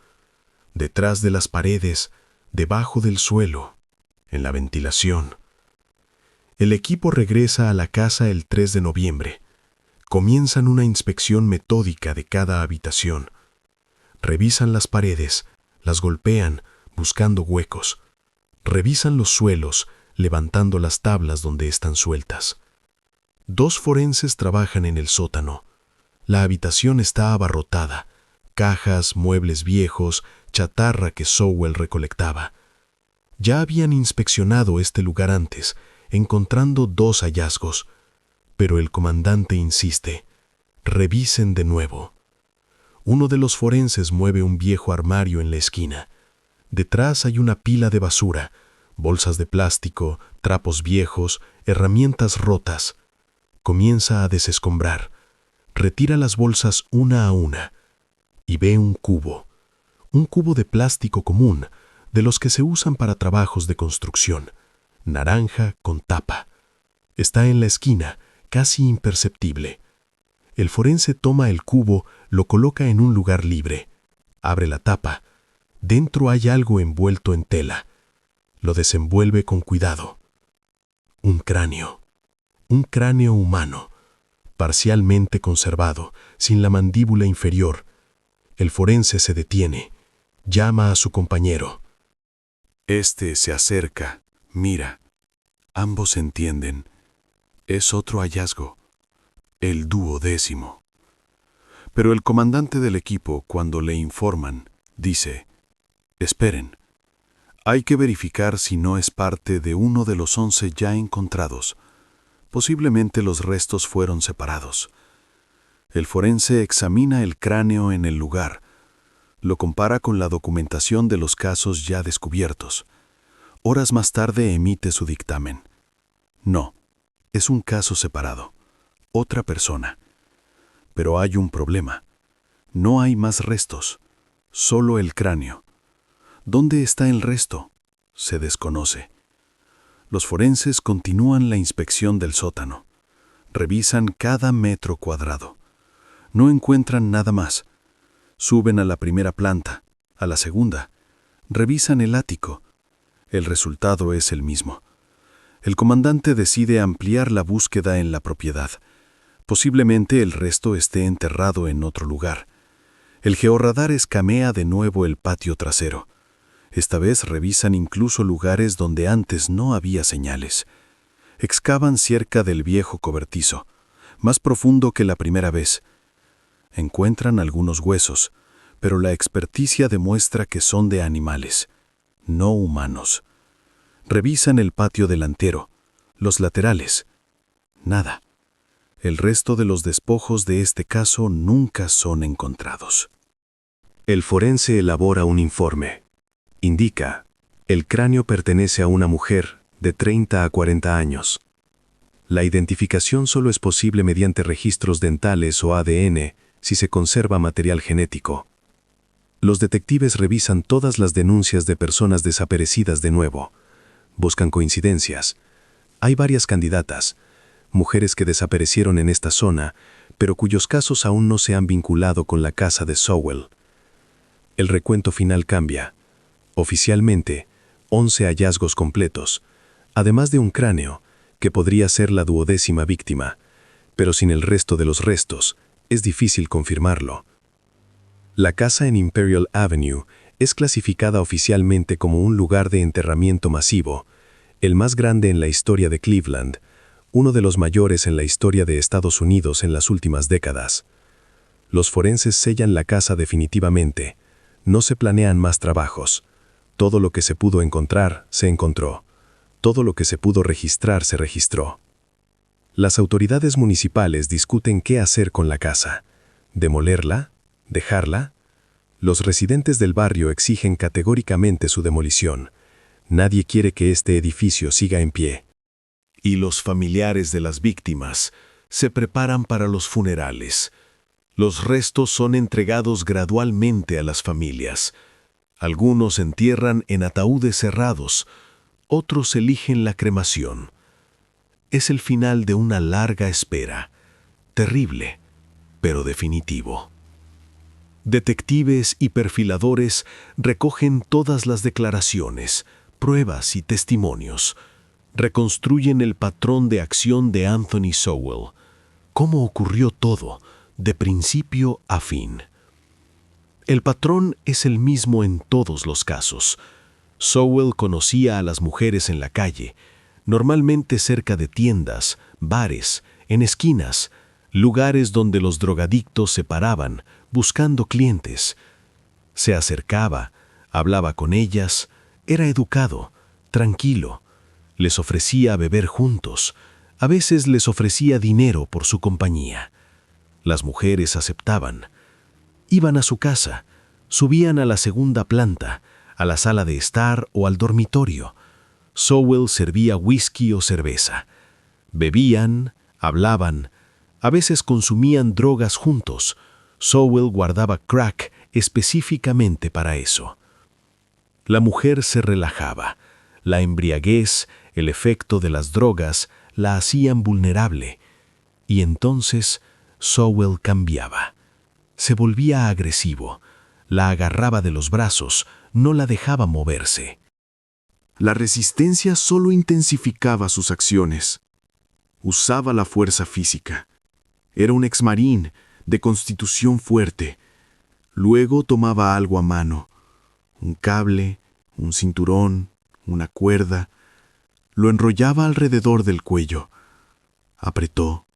detrás de las paredes, debajo del suelo, en la ventilación. El equipo regresa a la casa el 3 de noviembre. Comienzan una inspección metódica de cada habitación. Revisan las paredes, las golpean, buscando huecos. Revisan los suelos, levantando las tablas donde están sueltas. 2 forenses trabajan en el sótano. La habitación está abarrotada. Cajas, muebles viejos, chatarra que Sowell recolectaba. Ya habían inspeccionado este lugar antes, encontrando 2 hallazgos. Pero el comandante insiste. Revisen de nuevo. Uno de los forenses mueve un viejo armario en la esquina. Detrás hay una pila de basura, bolsas de plástico, trapos viejos, herramientas rotas. Comienza a desescombrar. Retira las bolsas una a una y ve un cubo de plástico común, de los que se usan para trabajos de construcción, naranja con tapa. Está en la esquina, casi imperceptible. El forense toma el cubo, lo coloca en un lugar libre. Abre la tapa. Dentro hay algo envuelto en tela. Lo desenvuelve con cuidado. Un cráneo humano, parcialmente conservado, sin la mandíbula inferior. El forense se detiene. Llama a su compañero.
Este se acerca, mira. Ambos entienden. Es otro hallazgo. El 12º. Pero el comandante del equipo, cuando le informan, dice: esperen. Hay que verificar si no es parte de uno de los 11 ya encontrados. Posiblemente los restos fueron separados. El forense examina el cráneo en el lugar. Lo compara con la documentación de los casos ya descubiertos. Horas más tarde emite su dictamen. No, es un caso separado. Otra persona. Pero hay un problema. No hay más restos. Solo el cráneo. ¿Dónde está el resto? Se desconoce. Los forenses continúan la inspección del sótano. Revisan cada metro cuadrado. No encuentran nada más. Suben a la primera planta, a la segunda. Revisan el ático. El resultado es el mismo. El comandante decide ampliar la búsqueda en la propiedad. Posiblemente el resto esté enterrado en otro lugar. El georradar escamea de nuevo el patio trasero. Esta vez revisan incluso lugares donde antes no había señales. Excavan cerca del viejo cobertizo, más profundo que la primera vez. Encuentran algunos huesos, pero la experticia demuestra que son de animales, no humanos. Revisan el patio delantero, los laterales. Nada. El resto de los despojos de este caso nunca son encontrados.
El forense elabora un informe. Indica: el cráneo pertenece a una mujer de 30 a 40 años. La identificación solo es posible mediante registros dentales o ADN si se conserva material genético. Los detectives revisan todas las denuncias de personas desaparecidas de nuevo. Buscan coincidencias. Hay varias candidatas, mujeres que desaparecieron en esta zona, pero cuyos casos aún no se han vinculado con la casa de Sowell. El recuento final cambia. Oficialmente, 11 hallazgos completos, además de un cráneo, que podría ser la 12ª víctima, pero sin el resto de los restos, es difícil confirmarlo. La casa en Imperial Avenue es clasificada oficialmente como un lugar de enterramiento masivo, el más grande en la historia de Cleveland, uno de los mayores en la historia de Estados Unidos en las últimas décadas. Los forenses sellan la casa definitivamente. No se planean más trabajos. Todo lo que se pudo encontrar, se encontró. Todo lo que se pudo registrar, se registró. Las autoridades municipales discuten qué hacer con la casa. ¿Demolerla? ¿Dejarla? Los residentes del barrio exigen categóricamente su demolición. Nadie quiere que este edificio siga en pie.
Y los familiares de las víctimas
se preparan para los funerales. Los restos son entregados gradualmente a las familias. Algunos se entierran en ataúdes cerrados, otros eligen la cremación. Es el final de una larga espera, terrible, pero definitivo. Detectives y perfiladores recogen todas las declaraciones, pruebas y testimonios. Reconstruyen el patrón de acción de Anthony Sowell. ¿Cómo ocurrió todo, de principio a fin? El patrón es el mismo en todos los casos. Sowell conocía a las mujeres en la calle, normalmente cerca de tiendas, bares, en esquinas, lugares donde los drogadictos se paraban, buscando clientes. Se acercaba, hablaba con ellas, era educado, tranquilo. Les ofrecía beber juntos, a veces les ofrecía dinero por su compañía. Las mujeres aceptaban. Iban a su casa, subían a la segunda planta, a la sala de estar o al dormitorio. Sowell servía whisky o cerveza. Bebían, hablaban, a veces consumían drogas juntos. Sowell guardaba crack específicamente para eso. La mujer se relajaba. La embriaguez, el efecto de las drogas, la hacían vulnerable. Y entonces Sowell cambiaba. Se volvía agresivo. La agarraba de los brazos, no la dejaba moverse.
La resistencia solo intensificaba sus acciones. Usaba la fuerza física. Era un exmarín, de constitución fuerte. Luego tomaba algo a mano. Un cable, un cinturón, una cuerda. Lo enrollaba alrededor del cuello. Apretó.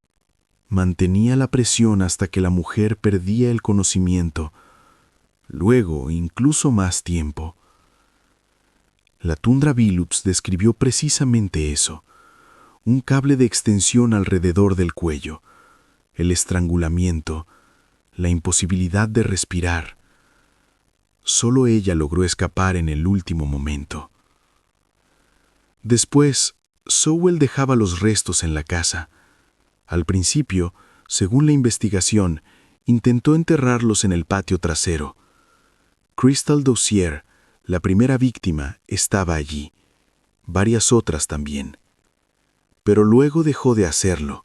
Mantenía la presión hasta que la mujer perdía el conocimiento. Luego, incluso más tiempo. La Tundra Billups describió precisamente eso. Un cable de extensión alrededor del cuello. El estrangulamiento. La imposibilidad de respirar. Solo ella logró escapar en el último momento. Después, Sowell dejaba los restos en la casa. Al principio, según la investigación, intentó enterrarlos en el patio trasero. Crystal Dozier, la primera víctima, estaba allí. Varias otras también. Pero luego dejó de hacerlo.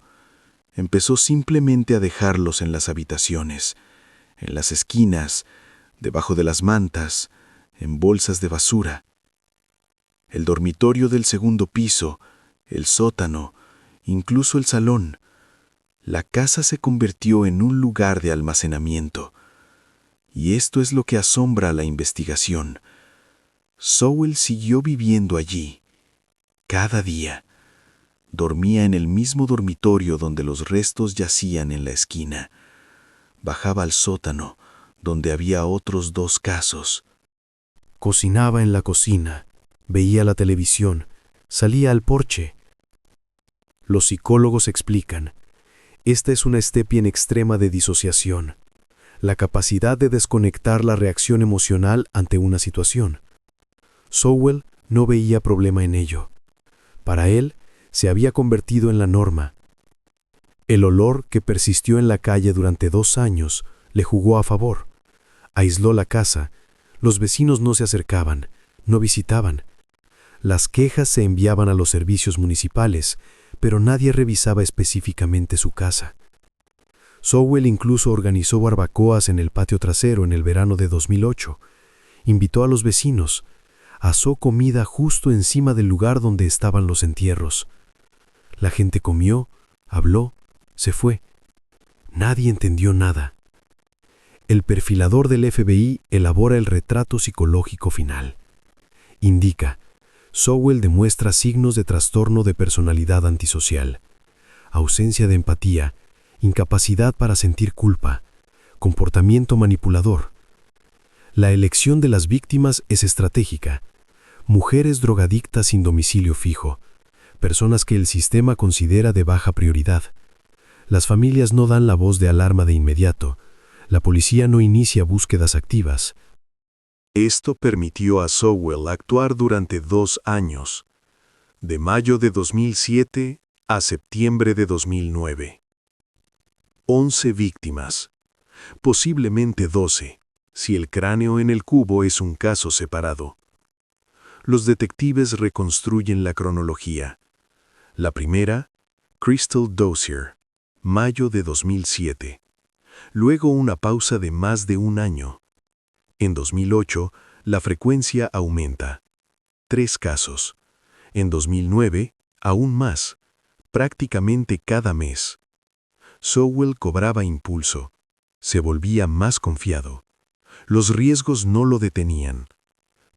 Empezó simplemente a dejarlos en las habitaciones, en las esquinas, debajo de las mantas, en bolsas de basura. El dormitorio del segundo piso, el sótano, incluso el salón. La casa se convirtió en un lugar de almacenamiento. Y esto es lo que asombra a la investigación. Sowell siguió viviendo allí, cada día. Dormía en el mismo dormitorio donde los restos yacían en la esquina. Bajaba al sótano, donde había otros 2 casos.
Cocinaba en la cocina, veía la televisión, salía al porche. Los psicólogos explican, esta es una stepien extrema de disociación, la capacidad de desconectar la reacción emocional ante una situación. Sowell no veía problema en ello. Para él, se había convertido en la norma. El olor que persistió en la calle durante 2 años le jugó a favor. Aisló la casa, los vecinos no se acercaban, no visitaban. Las quejas se enviaban a los servicios municipales, pero nadie revisaba específicamente su casa. Sowell incluso organizó barbacoas en el patio trasero en el verano de 2008. Invitó a los vecinos. Asó comida justo encima del lugar donde estaban los entierros. La gente comió, habló, se fue. Nadie entendió nada. El perfilador del FBI elabora el retrato psicológico final. Indica, Sowell demuestra signos de trastorno de personalidad antisocial, ausencia de empatía, incapacidad para sentir culpa, comportamiento manipulador. La elección de las víctimas es estratégica. Mujeres drogadictas sin domicilio fijo, personas que el sistema considera de baja prioridad. Las familias no dan la voz de alarma de inmediato. La policía no inicia búsquedas activas.
Esto permitió a Sowell actuar durante 2 años, de mayo de 2007 a septiembre de 2009. 11 víctimas, posiblemente 12, si el cráneo en el cubo es un caso separado. Los detectives reconstruyen la cronología. La primera, Crystal Dozier, mayo de 2007. Luego una pausa de más de un año. En 2008, la frecuencia aumenta. 3 casos. En 2009, aún más, prácticamente cada mes. Sowell cobraba impulso. Se volvía más confiado. Los riesgos no lo detenían.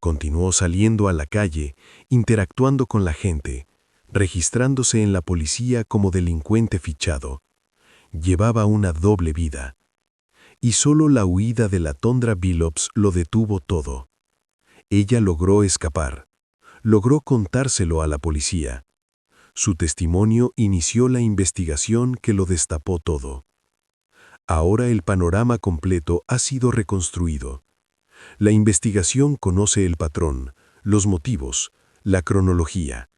Continuó saliendo a la calle, interactuando con la gente, registrándose en la policía como delincuente fichado. Llevaba una doble vida. Y solo la huida de la Tondra Billups lo detuvo todo. Ella logró escapar. Logró contárselo a la policía. Su testimonio inició la investigación que lo destapó todo. Ahora el panorama completo ha sido reconstruido. La investigación conoce el patrón, los motivos, la cronología.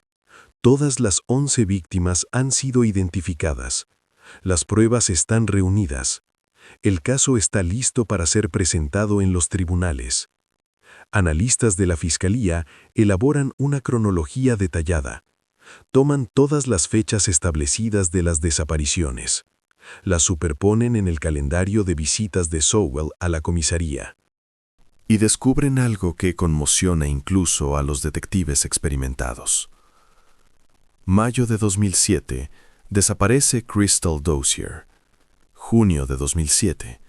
Todas las 11 víctimas han sido identificadas. Las pruebas están reunidas. El caso está listo para ser presentado en los tribunales. Analistas de la Fiscalía elaboran una cronología detallada. Toman todas las fechas establecidas de las desapariciones. Las superponen en el calendario de visitas de Sowell a la comisaría.
Y descubren algo que conmociona incluso a los detectives experimentados. Mayo de 2007, desaparece Crystal Dozier. Junio de 2007,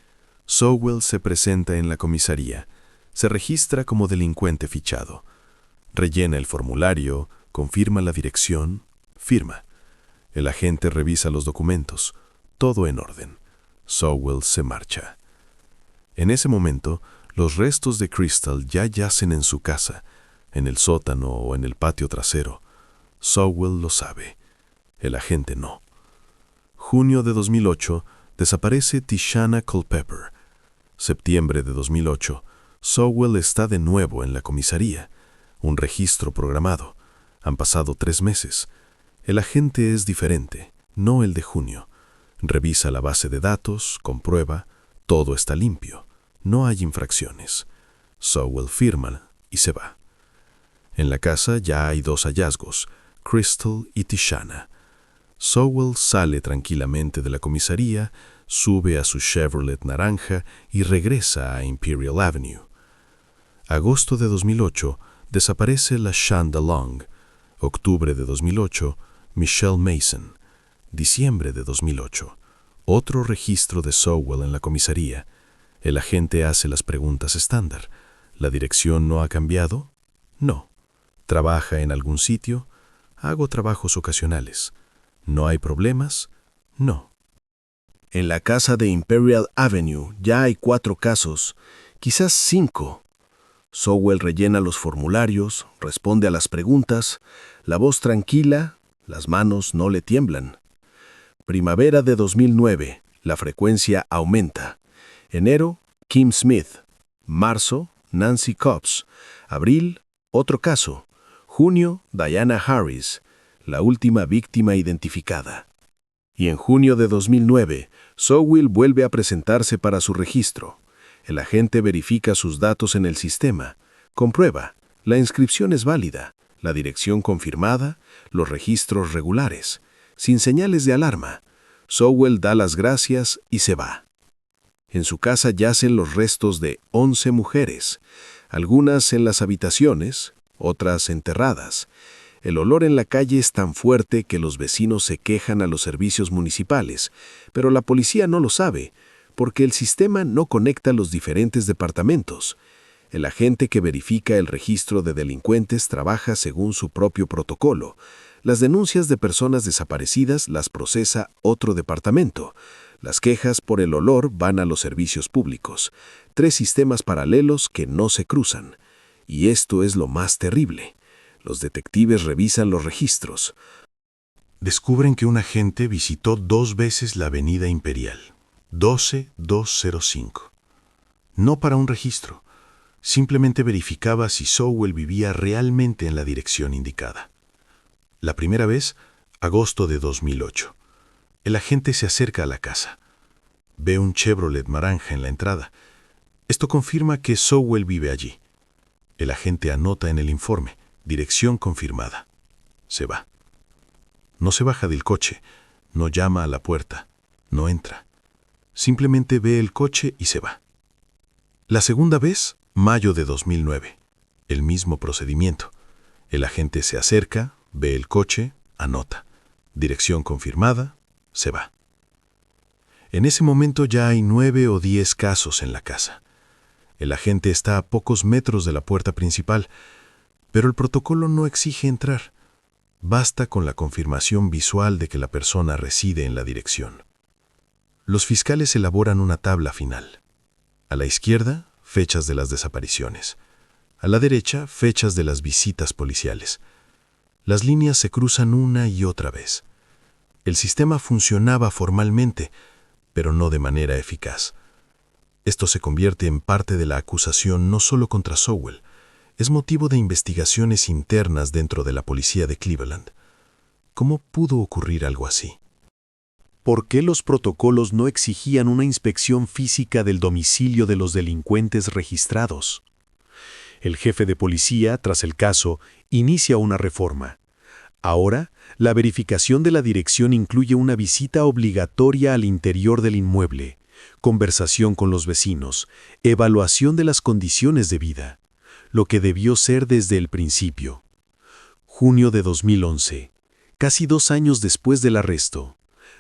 Sowell se presenta en la comisaría, se registra como delincuente fichado, rellena el formulario, confirma la dirección, firma. El agente revisa los documentos, todo en orden. Sowell se marcha. En ese momento, los restos de Crystal ya yacen en su casa, en el sótano o en el patio trasero. Sowell lo sabe. El agente no. Junio de 2008, desaparece Tishana Culpepper. Septiembre de 2008, Sowell está de nuevo en la comisaría. Un registro programado. Han pasado 3 meses. El agente es diferente, no el de junio. Revisa la base de datos, comprueba, todo está limpio. No hay infracciones. Sowell firma y se va. En la casa ya hay 2 hallazgos, Crystal y Tishana. Sowell sale tranquilamente de la comisaría, sube a su Chevrolet naranja y regresa a Imperial Avenue. Agosto de 2008, desaparece la Shonda Long. Octubre de 2008, Michelle Mason. Diciembre de 2008, otro registro de Sowell en la comisaría. El agente hace las preguntas estándar. ¿La dirección no ha cambiado? No. ¿Trabaja en algún sitio? Hago trabajos ocasionales. ¿No hay problemas? No.
En la casa de Imperial Avenue ya hay 4 casos, quizás 5. Sowell rellena los formularios, responde a las preguntas, la voz tranquila, las manos no le tiemblan. Primavera de 2009, la frecuencia aumenta. Enero, Kim Smith. Marzo, Nancy Cobbs. Abril, otro caso. Junio, Diana Harris, la última víctima identificada. Y en junio de 2009, Sowell vuelve a presentarse para su registro. El agente verifica sus datos en el sistema. Comprueba, la inscripción es válida, la dirección confirmada, los registros regulares, sin señales de alarma. Sowell da las gracias y se va. En su casa yacen los restos de 11 mujeres, algunas en las habitaciones, otras enterradas. El olor en la calle es tan fuerte que los vecinos se quejan a los servicios municipales, pero la policía no lo sabe, porque el sistema no conecta los diferentes departamentos. El agente que verifica el registro de delincuentes trabaja según su propio protocolo. Las denuncias de personas desaparecidas las procesa otro departamento. Las quejas por el olor van a los servicios públicos. 3 sistemas paralelos que no se cruzan. Y esto es lo más terrible. Los detectives revisan los registros.
Descubren que un agente visitó 2 veces la Avenida Imperial, 12205. No para un registro. Simplemente verificaba si Sowell vivía realmente en la dirección indicada. La primera vez, agosto de 2008. El agente se acerca a la casa. Ve un Chevrolet naranja en la entrada. Esto confirma que Sowell vive allí. El agente anota en el informe, dirección confirmada. Se va. No se baja del coche, no llama a la puerta, no entra. Simplemente ve el coche y se va. La segunda vez, mayo de 2009. El mismo procedimiento. El agente se acerca, ve el coche, anota. Dirección confirmada, se va. En ese momento ya hay 9 o 10 casos en la casa. El agente está a pocos metros de la puerta principal, pero el protocolo no exige entrar. Basta con la confirmación visual de que la persona reside en la dirección. Los fiscales elaboran una tabla final. A la izquierda, fechas de las desapariciones. A la derecha, fechas de las visitas policiales. Las líneas se cruzan una y otra vez. El sistema funcionaba formalmente, pero no de manera eficaz. Esto se convierte en parte de la acusación no solo contra Sowell, es motivo de investigaciones internas dentro de la policía de Cleveland. ¿Cómo pudo ocurrir algo así?
¿Por qué los protocolos no exigían una inspección física del domicilio de los delincuentes registrados? El jefe de policía, tras el caso, inicia una reforma. Ahora, la verificación de la dirección incluye una visita obligatoria al interior del inmueble, conversación con los vecinos, evaluación de las condiciones de vida, lo que debió ser desde el principio. Junio de 2011, casi 2 años después del arresto.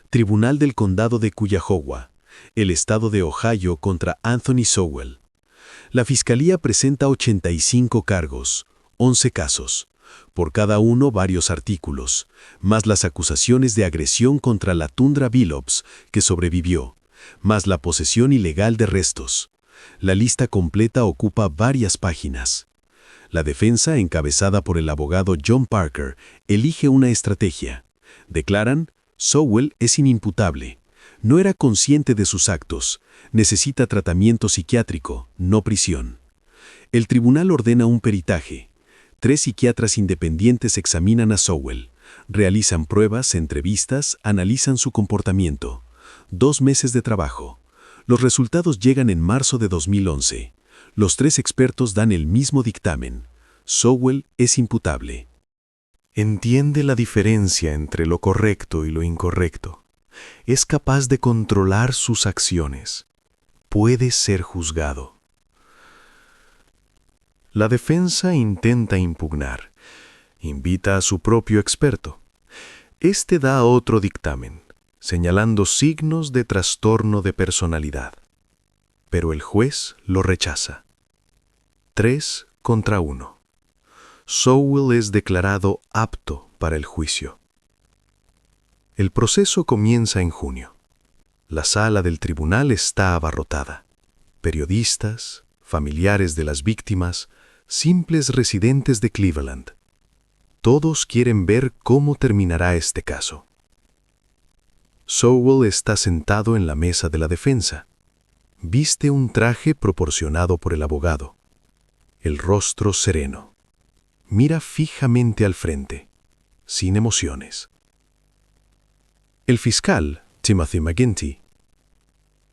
Tribunal del Condado de Cuyahoga, el estado de Ohio contra Anthony Sowell. La Fiscalía presenta 85 cargos, 11 casos, por cada uno varios artículos, más las acusaciones de agresión contra la Tundra Billups, que sobrevivió, más la posesión ilegal de restos. La lista completa ocupa varias páginas. La defensa, encabezada por el abogado John Parker, elige una estrategia. Declaran: Sowell es inimputable. No era consciente de sus actos. Necesita tratamiento psiquiátrico, no prisión. El tribunal ordena un peritaje. 3 psiquiatras independientes examinan a Sowell. Realizan pruebas, entrevistas, analizan su comportamiento. 2 meses de trabajo. Los resultados llegan en marzo de 2011. Los 3 expertos dan el mismo dictamen. Sowell es imputable.
Entiende la diferencia entre lo correcto y lo incorrecto. Es capaz de controlar sus acciones. Puede ser juzgado. La defensa intenta impugnar. Invita a su propio experto. Este da otro dictamen, señalando signos de trastorno de personalidad. Pero el juez lo rechaza. 3 contra 1. Sowell es declarado apto para el juicio. El proceso comienza en junio. La sala del tribunal está abarrotada. Periodistas, familiares de las víctimas, simples residentes de Cleveland. Todos quieren ver cómo terminará este caso. Sowell está sentado en la mesa de la defensa. Viste un traje proporcionado por el abogado. El rostro sereno. Mira fijamente al frente, sin emociones. El fiscal, Timothy McGinty,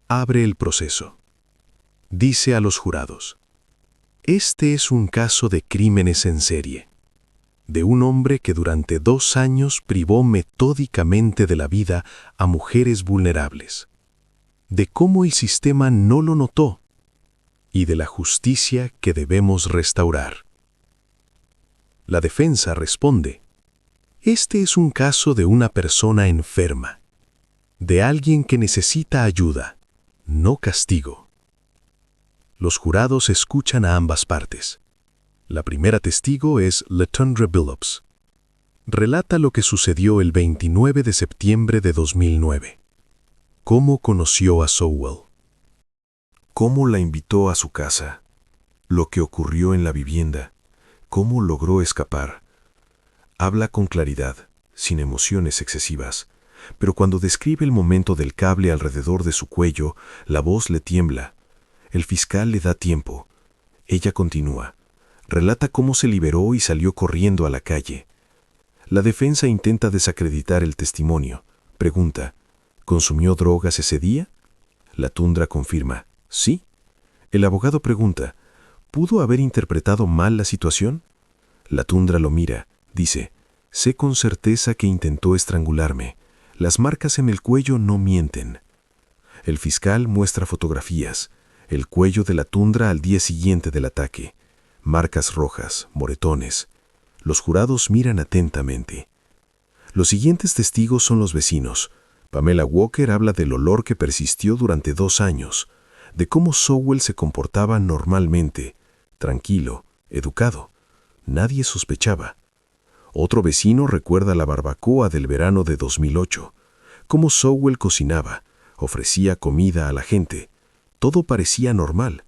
abre el proceso. Dice a los jurados: este es un caso de crímenes en serie, de un hombre que durante 2 años privó metódicamente de la vida a mujeres vulnerables, de cómo el sistema no lo notó y de la justicia que debemos restaurar. La defensa responde: este es un caso de una persona enferma, de alguien que necesita ayuda, no castigo. Los jurados escuchan a ambas partes. La primera testigo es LaTundra Billups. Relata lo que sucedió el 29 de septiembre de 2009. Cómo conoció a Sowell. Cómo la invitó a su casa. Lo que ocurrió en la vivienda. Cómo logró escapar. Habla con claridad, sin emociones excesivas, pero cuando describe el momento del cable alrededor de su cuello, la voz le tiembla. El fiscal le da tiempo. Ella continúa. Relata cómo se liberó y salió corriendo a la calle. La defensa intenta desacreditar el testimonio. Pregunta: ¿consumió drogas ese día?
La tundra confirma, sí. El abogado pregunta, ¿pudo haber interpretado mal la situación? La tundra lo mira, dice, sé con certeza que intentó estrangularme. Las marcas en el cuello no mienten. El fiscal muestra fotografías, el cuello de la tundra al día siguiente del ataque, marcas rojas, moretones. Los jurados miran atentamente. Los siguientes testigos son los vecinos. Pamela Walker habla del olor que persistió durante 2 años, de cómo Sowell se comportaba normalmente, tranquilo, educado. Nadie sospechaba. Otro vecino recuerda la barbacoa del verano de 2008, cómo Sowell cocinaba, ofrecía comida a la gente. Todo parecía normal.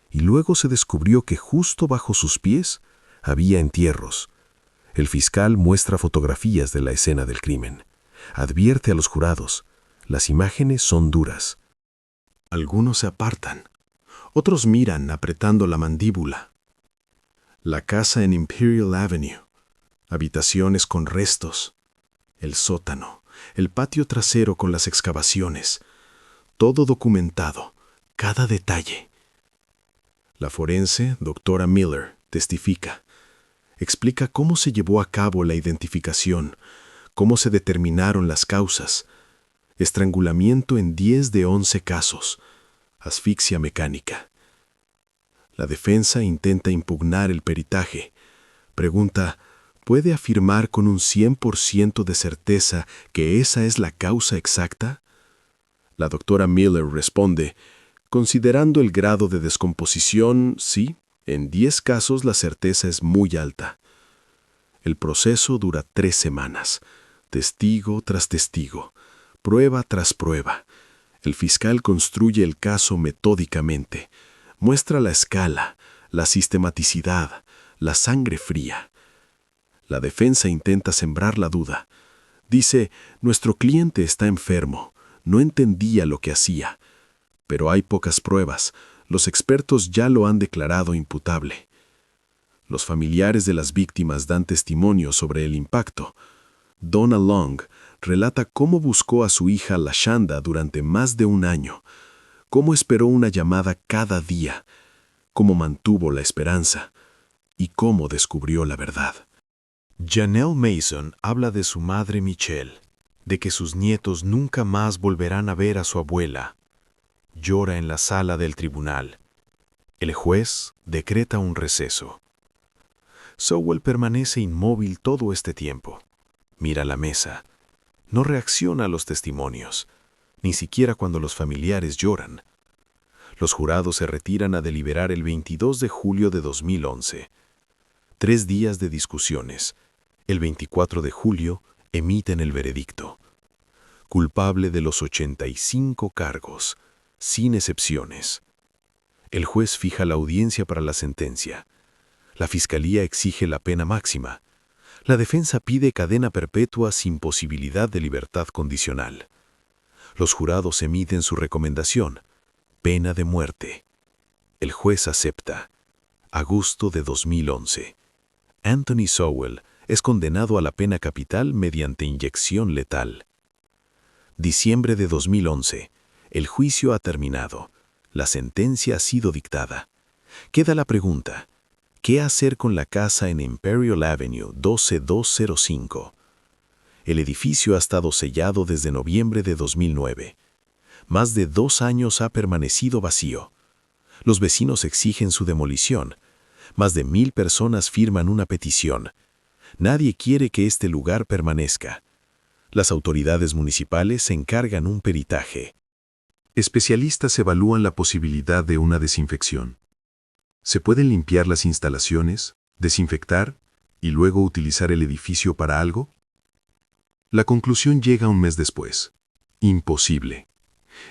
Y luego se descubrió que justo bajo sus pies había entierros. El fiscal muestra fotografías de la escena del crimen. Advierte a los jurados, las imágenes son duras.
Algunos se apartan, otros miran apretando la mandíbula. La casa en Imperial Avenue, habitaciones con restos, el sótano, el patio trasero con las excavaciones, todo documentado, cada detalle. La forense, doctora Miller, testifica. Explica cómo se llevó a cabo la identificación, cómo se determinaron las causas. Estrangulamiento en 10 de 11 casos. Asfixia mecánica. La defensa intenta impugnar el peritaje. Pregunta, ¿puede afirmar con un 100% de certeza que esa es la causa exacta? La doctora Miller responde, considerando el grado de descomposición, sí, en 10 casos la certeza es muy alta. El proceso dura 3 semanas, testigo tras testigo, prueba tras prueba. El fiscal construye el caso metódicamente, muestra la escala, la sistematicidad, la sangre fría. La defensa intenta sembrar la duda. Dice, nuestro cliente está enfermo, no entendía lo que hacía. Pero hay pocas pruebas, los expertos ya lo han declarado imputable. Los familiares de las víctimas dan testimonio sobre el impacto. Donna Long relata cómo buscó a su hija Lashanda durante más de 1 año, cómo esperó una llamada cada día, cómo mantuvo la esperanza y cómo descubrió la verdad.
Janelle Mason habla de su madre Michelle, de que sus nietos nunca más volverán a ver a su abuela. Llora en la sala del tribunal. El juez decreta un receso. Sowell permanece inmóvil todo este tiempo. Mira la mesa. No reacciona a los testimonios, ni siquiera cuando los familiares lloran. Los jurados se retiran a deliberar el 22 de julio de 2011. 3 días de discusiones. El 24 de julio emiten el veredicto. Culpable de los 85 cargos, sin excepciones. El juez fija la audiencia para la sentencia. La fiscalía exige la pena máxima. La defensa pide cadena perpetua sin posibilidad de libertad condicional. Los jurados emiten su recomendación, pena de muerte. El juez acepta. Agosto de 2011. Anthony Sowell es condenado a la pena capital mediante inyección letal. Diciembre de 2011. El juicio ha terminado. La sentencia ha sido dictada. Queda la pregunta, ¿qué hacer con la casa en Imperial Avenue 12205? El edificio ha estado sellado desde noviembre de 2009. Más de 2 años ha permanecido vacío. Los vecinos exigen su demolición. Más de 1000 personas firman una petición. Nadie quiere que este lugar permanezca. Las autoridades municipales encargan un peritaje.
Especialistas evalúan la posibilidad de una desinfección. ¿Se pueden limpiar las instalaciones, desinfectar y luego utilizar el edificio para algo? La conclusión llega 1 mes después. Imposible.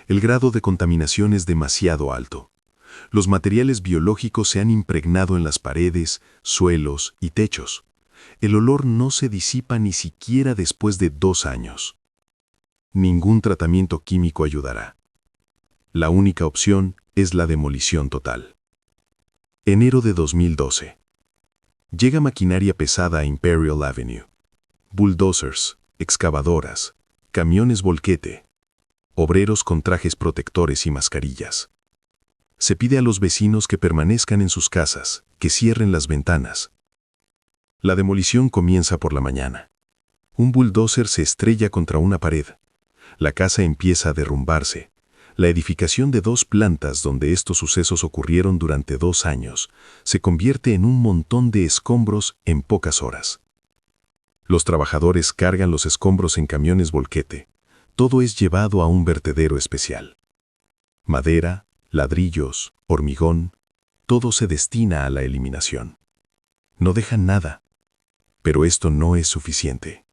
El grado de contaminación es demasiado alto. Los materiales biológicos se han impregnado en las paredes, suelos y techos. El olor no se disipa ni siquiera después de 2 años. Ningún tratamiento químico ayudará. La única opción es la demolición total. Enero de 2012. Llega maquinaria pesada a Imperial Avenue. Bulldozers, excavadoras, camiones volquete.
obreros con trajes protectores y mascarillas. Se pide a los vecinos que permanezcan en sus casas, que cierren las ventanas. La demolición comienza por la mañana. Un bulldozer se estrella contra una pared. La casa empieza a derrumbarse. La edificación de 2 plantas donde estos sucesos ocurrieron durante 2 años se convierte en un montón de escombros en pocas horas. Los trabajadores cargan los escombros en camiones volquete. Todo es llevado a un vertedero especial. Madera, ladrillos, hormigón, todo se destina a la eliminación. No dejan nada. Pero esto no es suficiente.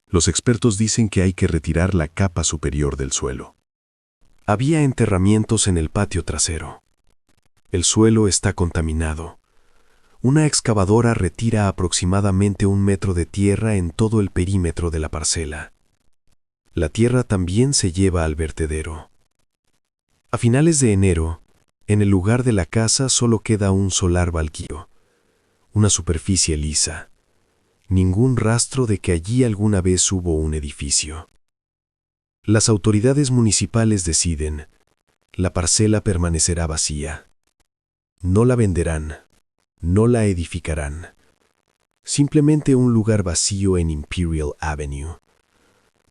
Los expertos dicen que hay que retirar la capa superior del suelo.
Había enterramientos en el patio trasero. El suelo está contaminado. Una excavadora retira aproximadamente 1 metro de tierra en todo el perímetro de la parcela. La tierra también se lleva al vertedero. A finales de enero, en el lugar de la casa solo queda un solar baldío, una superficie lisa. Ningún rastro de que allí alguna vez hubo un edificio. Las autoridades municipales deciden, la parcela permanecerá vacía. No la venderán, no la edificarán. Simplemente un lugar vacío en Imperial Avenue.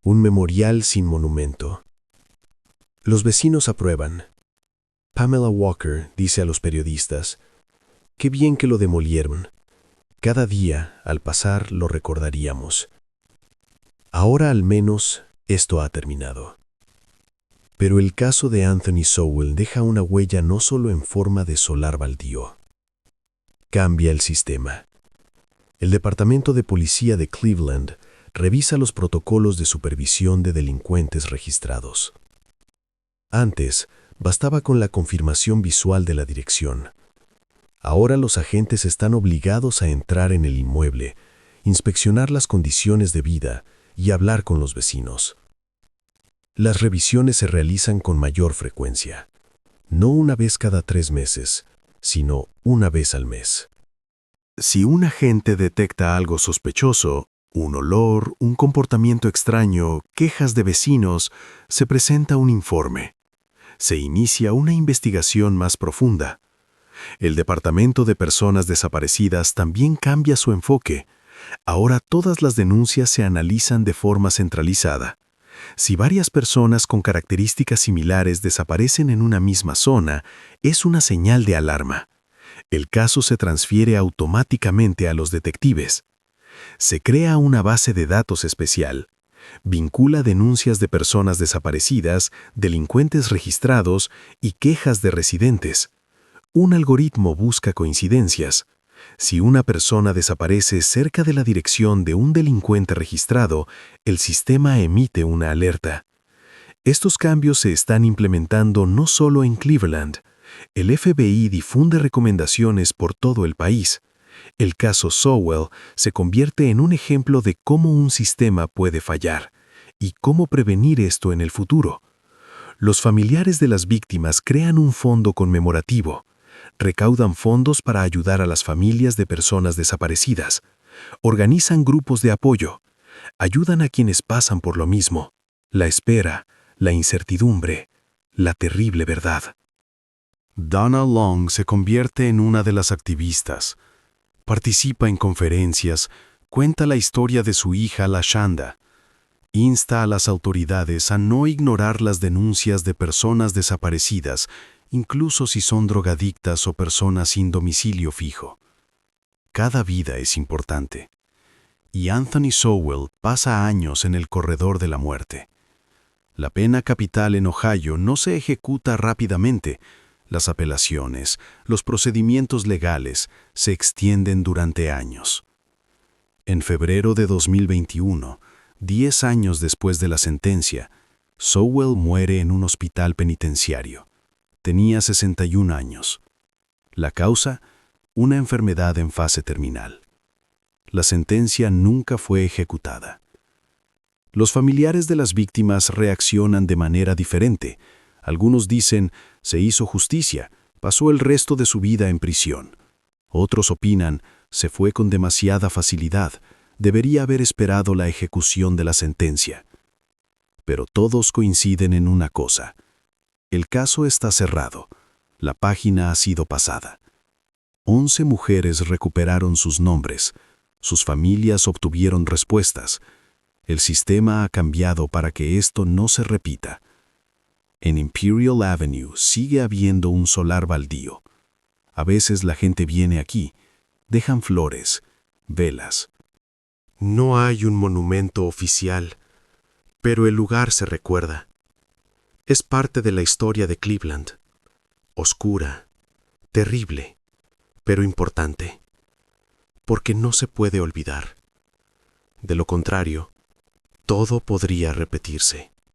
Un memorial sin monumento. Los vecinos aprueban. Pamela Walker dice a los periodistas, «Qué bien que lo demolieron. Cada día, al pasar, lo recordaríamos. Ahora al menos esto ha terminado». Pero el caso de Anthony Sowell deja una huella no solo en forma de solar baldío. Cambia el sistema. El Departamento de Policía de Cleveland revisa los protocolos de supervisión de delincuentes registrados. Antes, bastaba con la confirmación visual de la dirección. Ahora los agentes están obligados a entrar en el inmueble, inspeccionar las condiciones de vida y hablar con los vecinos. Las revisiones se realizan con mayor frecuencia, no una vez cada 3 meses, sino una vez al mes.
Si un agente detecta algo sospechoso, un olor, un comportamiento extraño, quejas de vecinos, se presenta un informe. Se inicia una investigación más profunda. El Departamento de Personas Desaparecidas también cambia su enfoque. Ahora todas las denuncias se analizan de forma centralizada. Si varias personas con características similares desaparecen en una misma zona, es una señal de alarma. El caso se transfiere automáticamente a los detectives. Se crea una base de datos especial. Vincula denuncias de personas desaparecidas, delincuentes registrados y quejas de residentes. Un algoritmo busca coincidencias. Si una persona desaparece cerca de la dirección de un delincuente registrado, el sistema emite una alerta. Estos cambios se están implementando no solo en Cleveland. El FBI difunde recomendaciones por todo el país. El caso Sowell se convierte en un ejemplo de cómo un sistema puede fallar y cómo prevenir esto en el futuro. Los familiares de las víctimas crean un fondo conmemorativo, recaudan fondos para ayudar a las familias de personas desaparecidas, organizan grupos de apoyo, ayudan a quienes pasan por lo mismo, la espera, la incertidumbre, la terrible verdad.
Donna Long se convierte en una de las activistas. Participa en conferencias, cuenta la historia de su hija Lashanda. Insta a las autoridades a no ignorar las denuncias de personas desaparecidas, incluso si son drogadictas o personas sin domicilio fijo. Cada vida es importante. Y Anthony Sowell pasa años en el corredor de la muerte. La pena capital en Ohio no se ejecuta rápidamente. Las apelaciones, los procedimientos legales se extienden durante años. En febrero de 2021, 10 años después de la sentencia, Sowell muere en un hospital penitenciario. Tenía 61 años. La causa, una enfermedad en fase terminal. La sentencia nunca fue ejecutada. Los familiares de las víctimas reaccionan de manera diferente. Algunos dicen, se hizo justicia, pasó el resto de su vida en prisión. Otros opinan, se fue con demasiada facilidad, debería haber esperado la ejecución de la sentencia.
pero todos coinciden en una cosa. El caso está cerrado. La página ha sido pasada. 11 mujeres recuperaron sus nombres. Sus familias obtuvieron respuestas. El sistema ha cambiado para que esto no se repita. En Imperial Avenue sigue habiendo un solar baldío. A veces la gente viene aquí, dejan flores, velas.
No hay un monumento oficial, pero el lugar se recuerda. Es parte de la historia de Cleveland. Oscura, terrible, pero importante. Porque no se puede olvidar. De lo contrario, todo podría repetirse.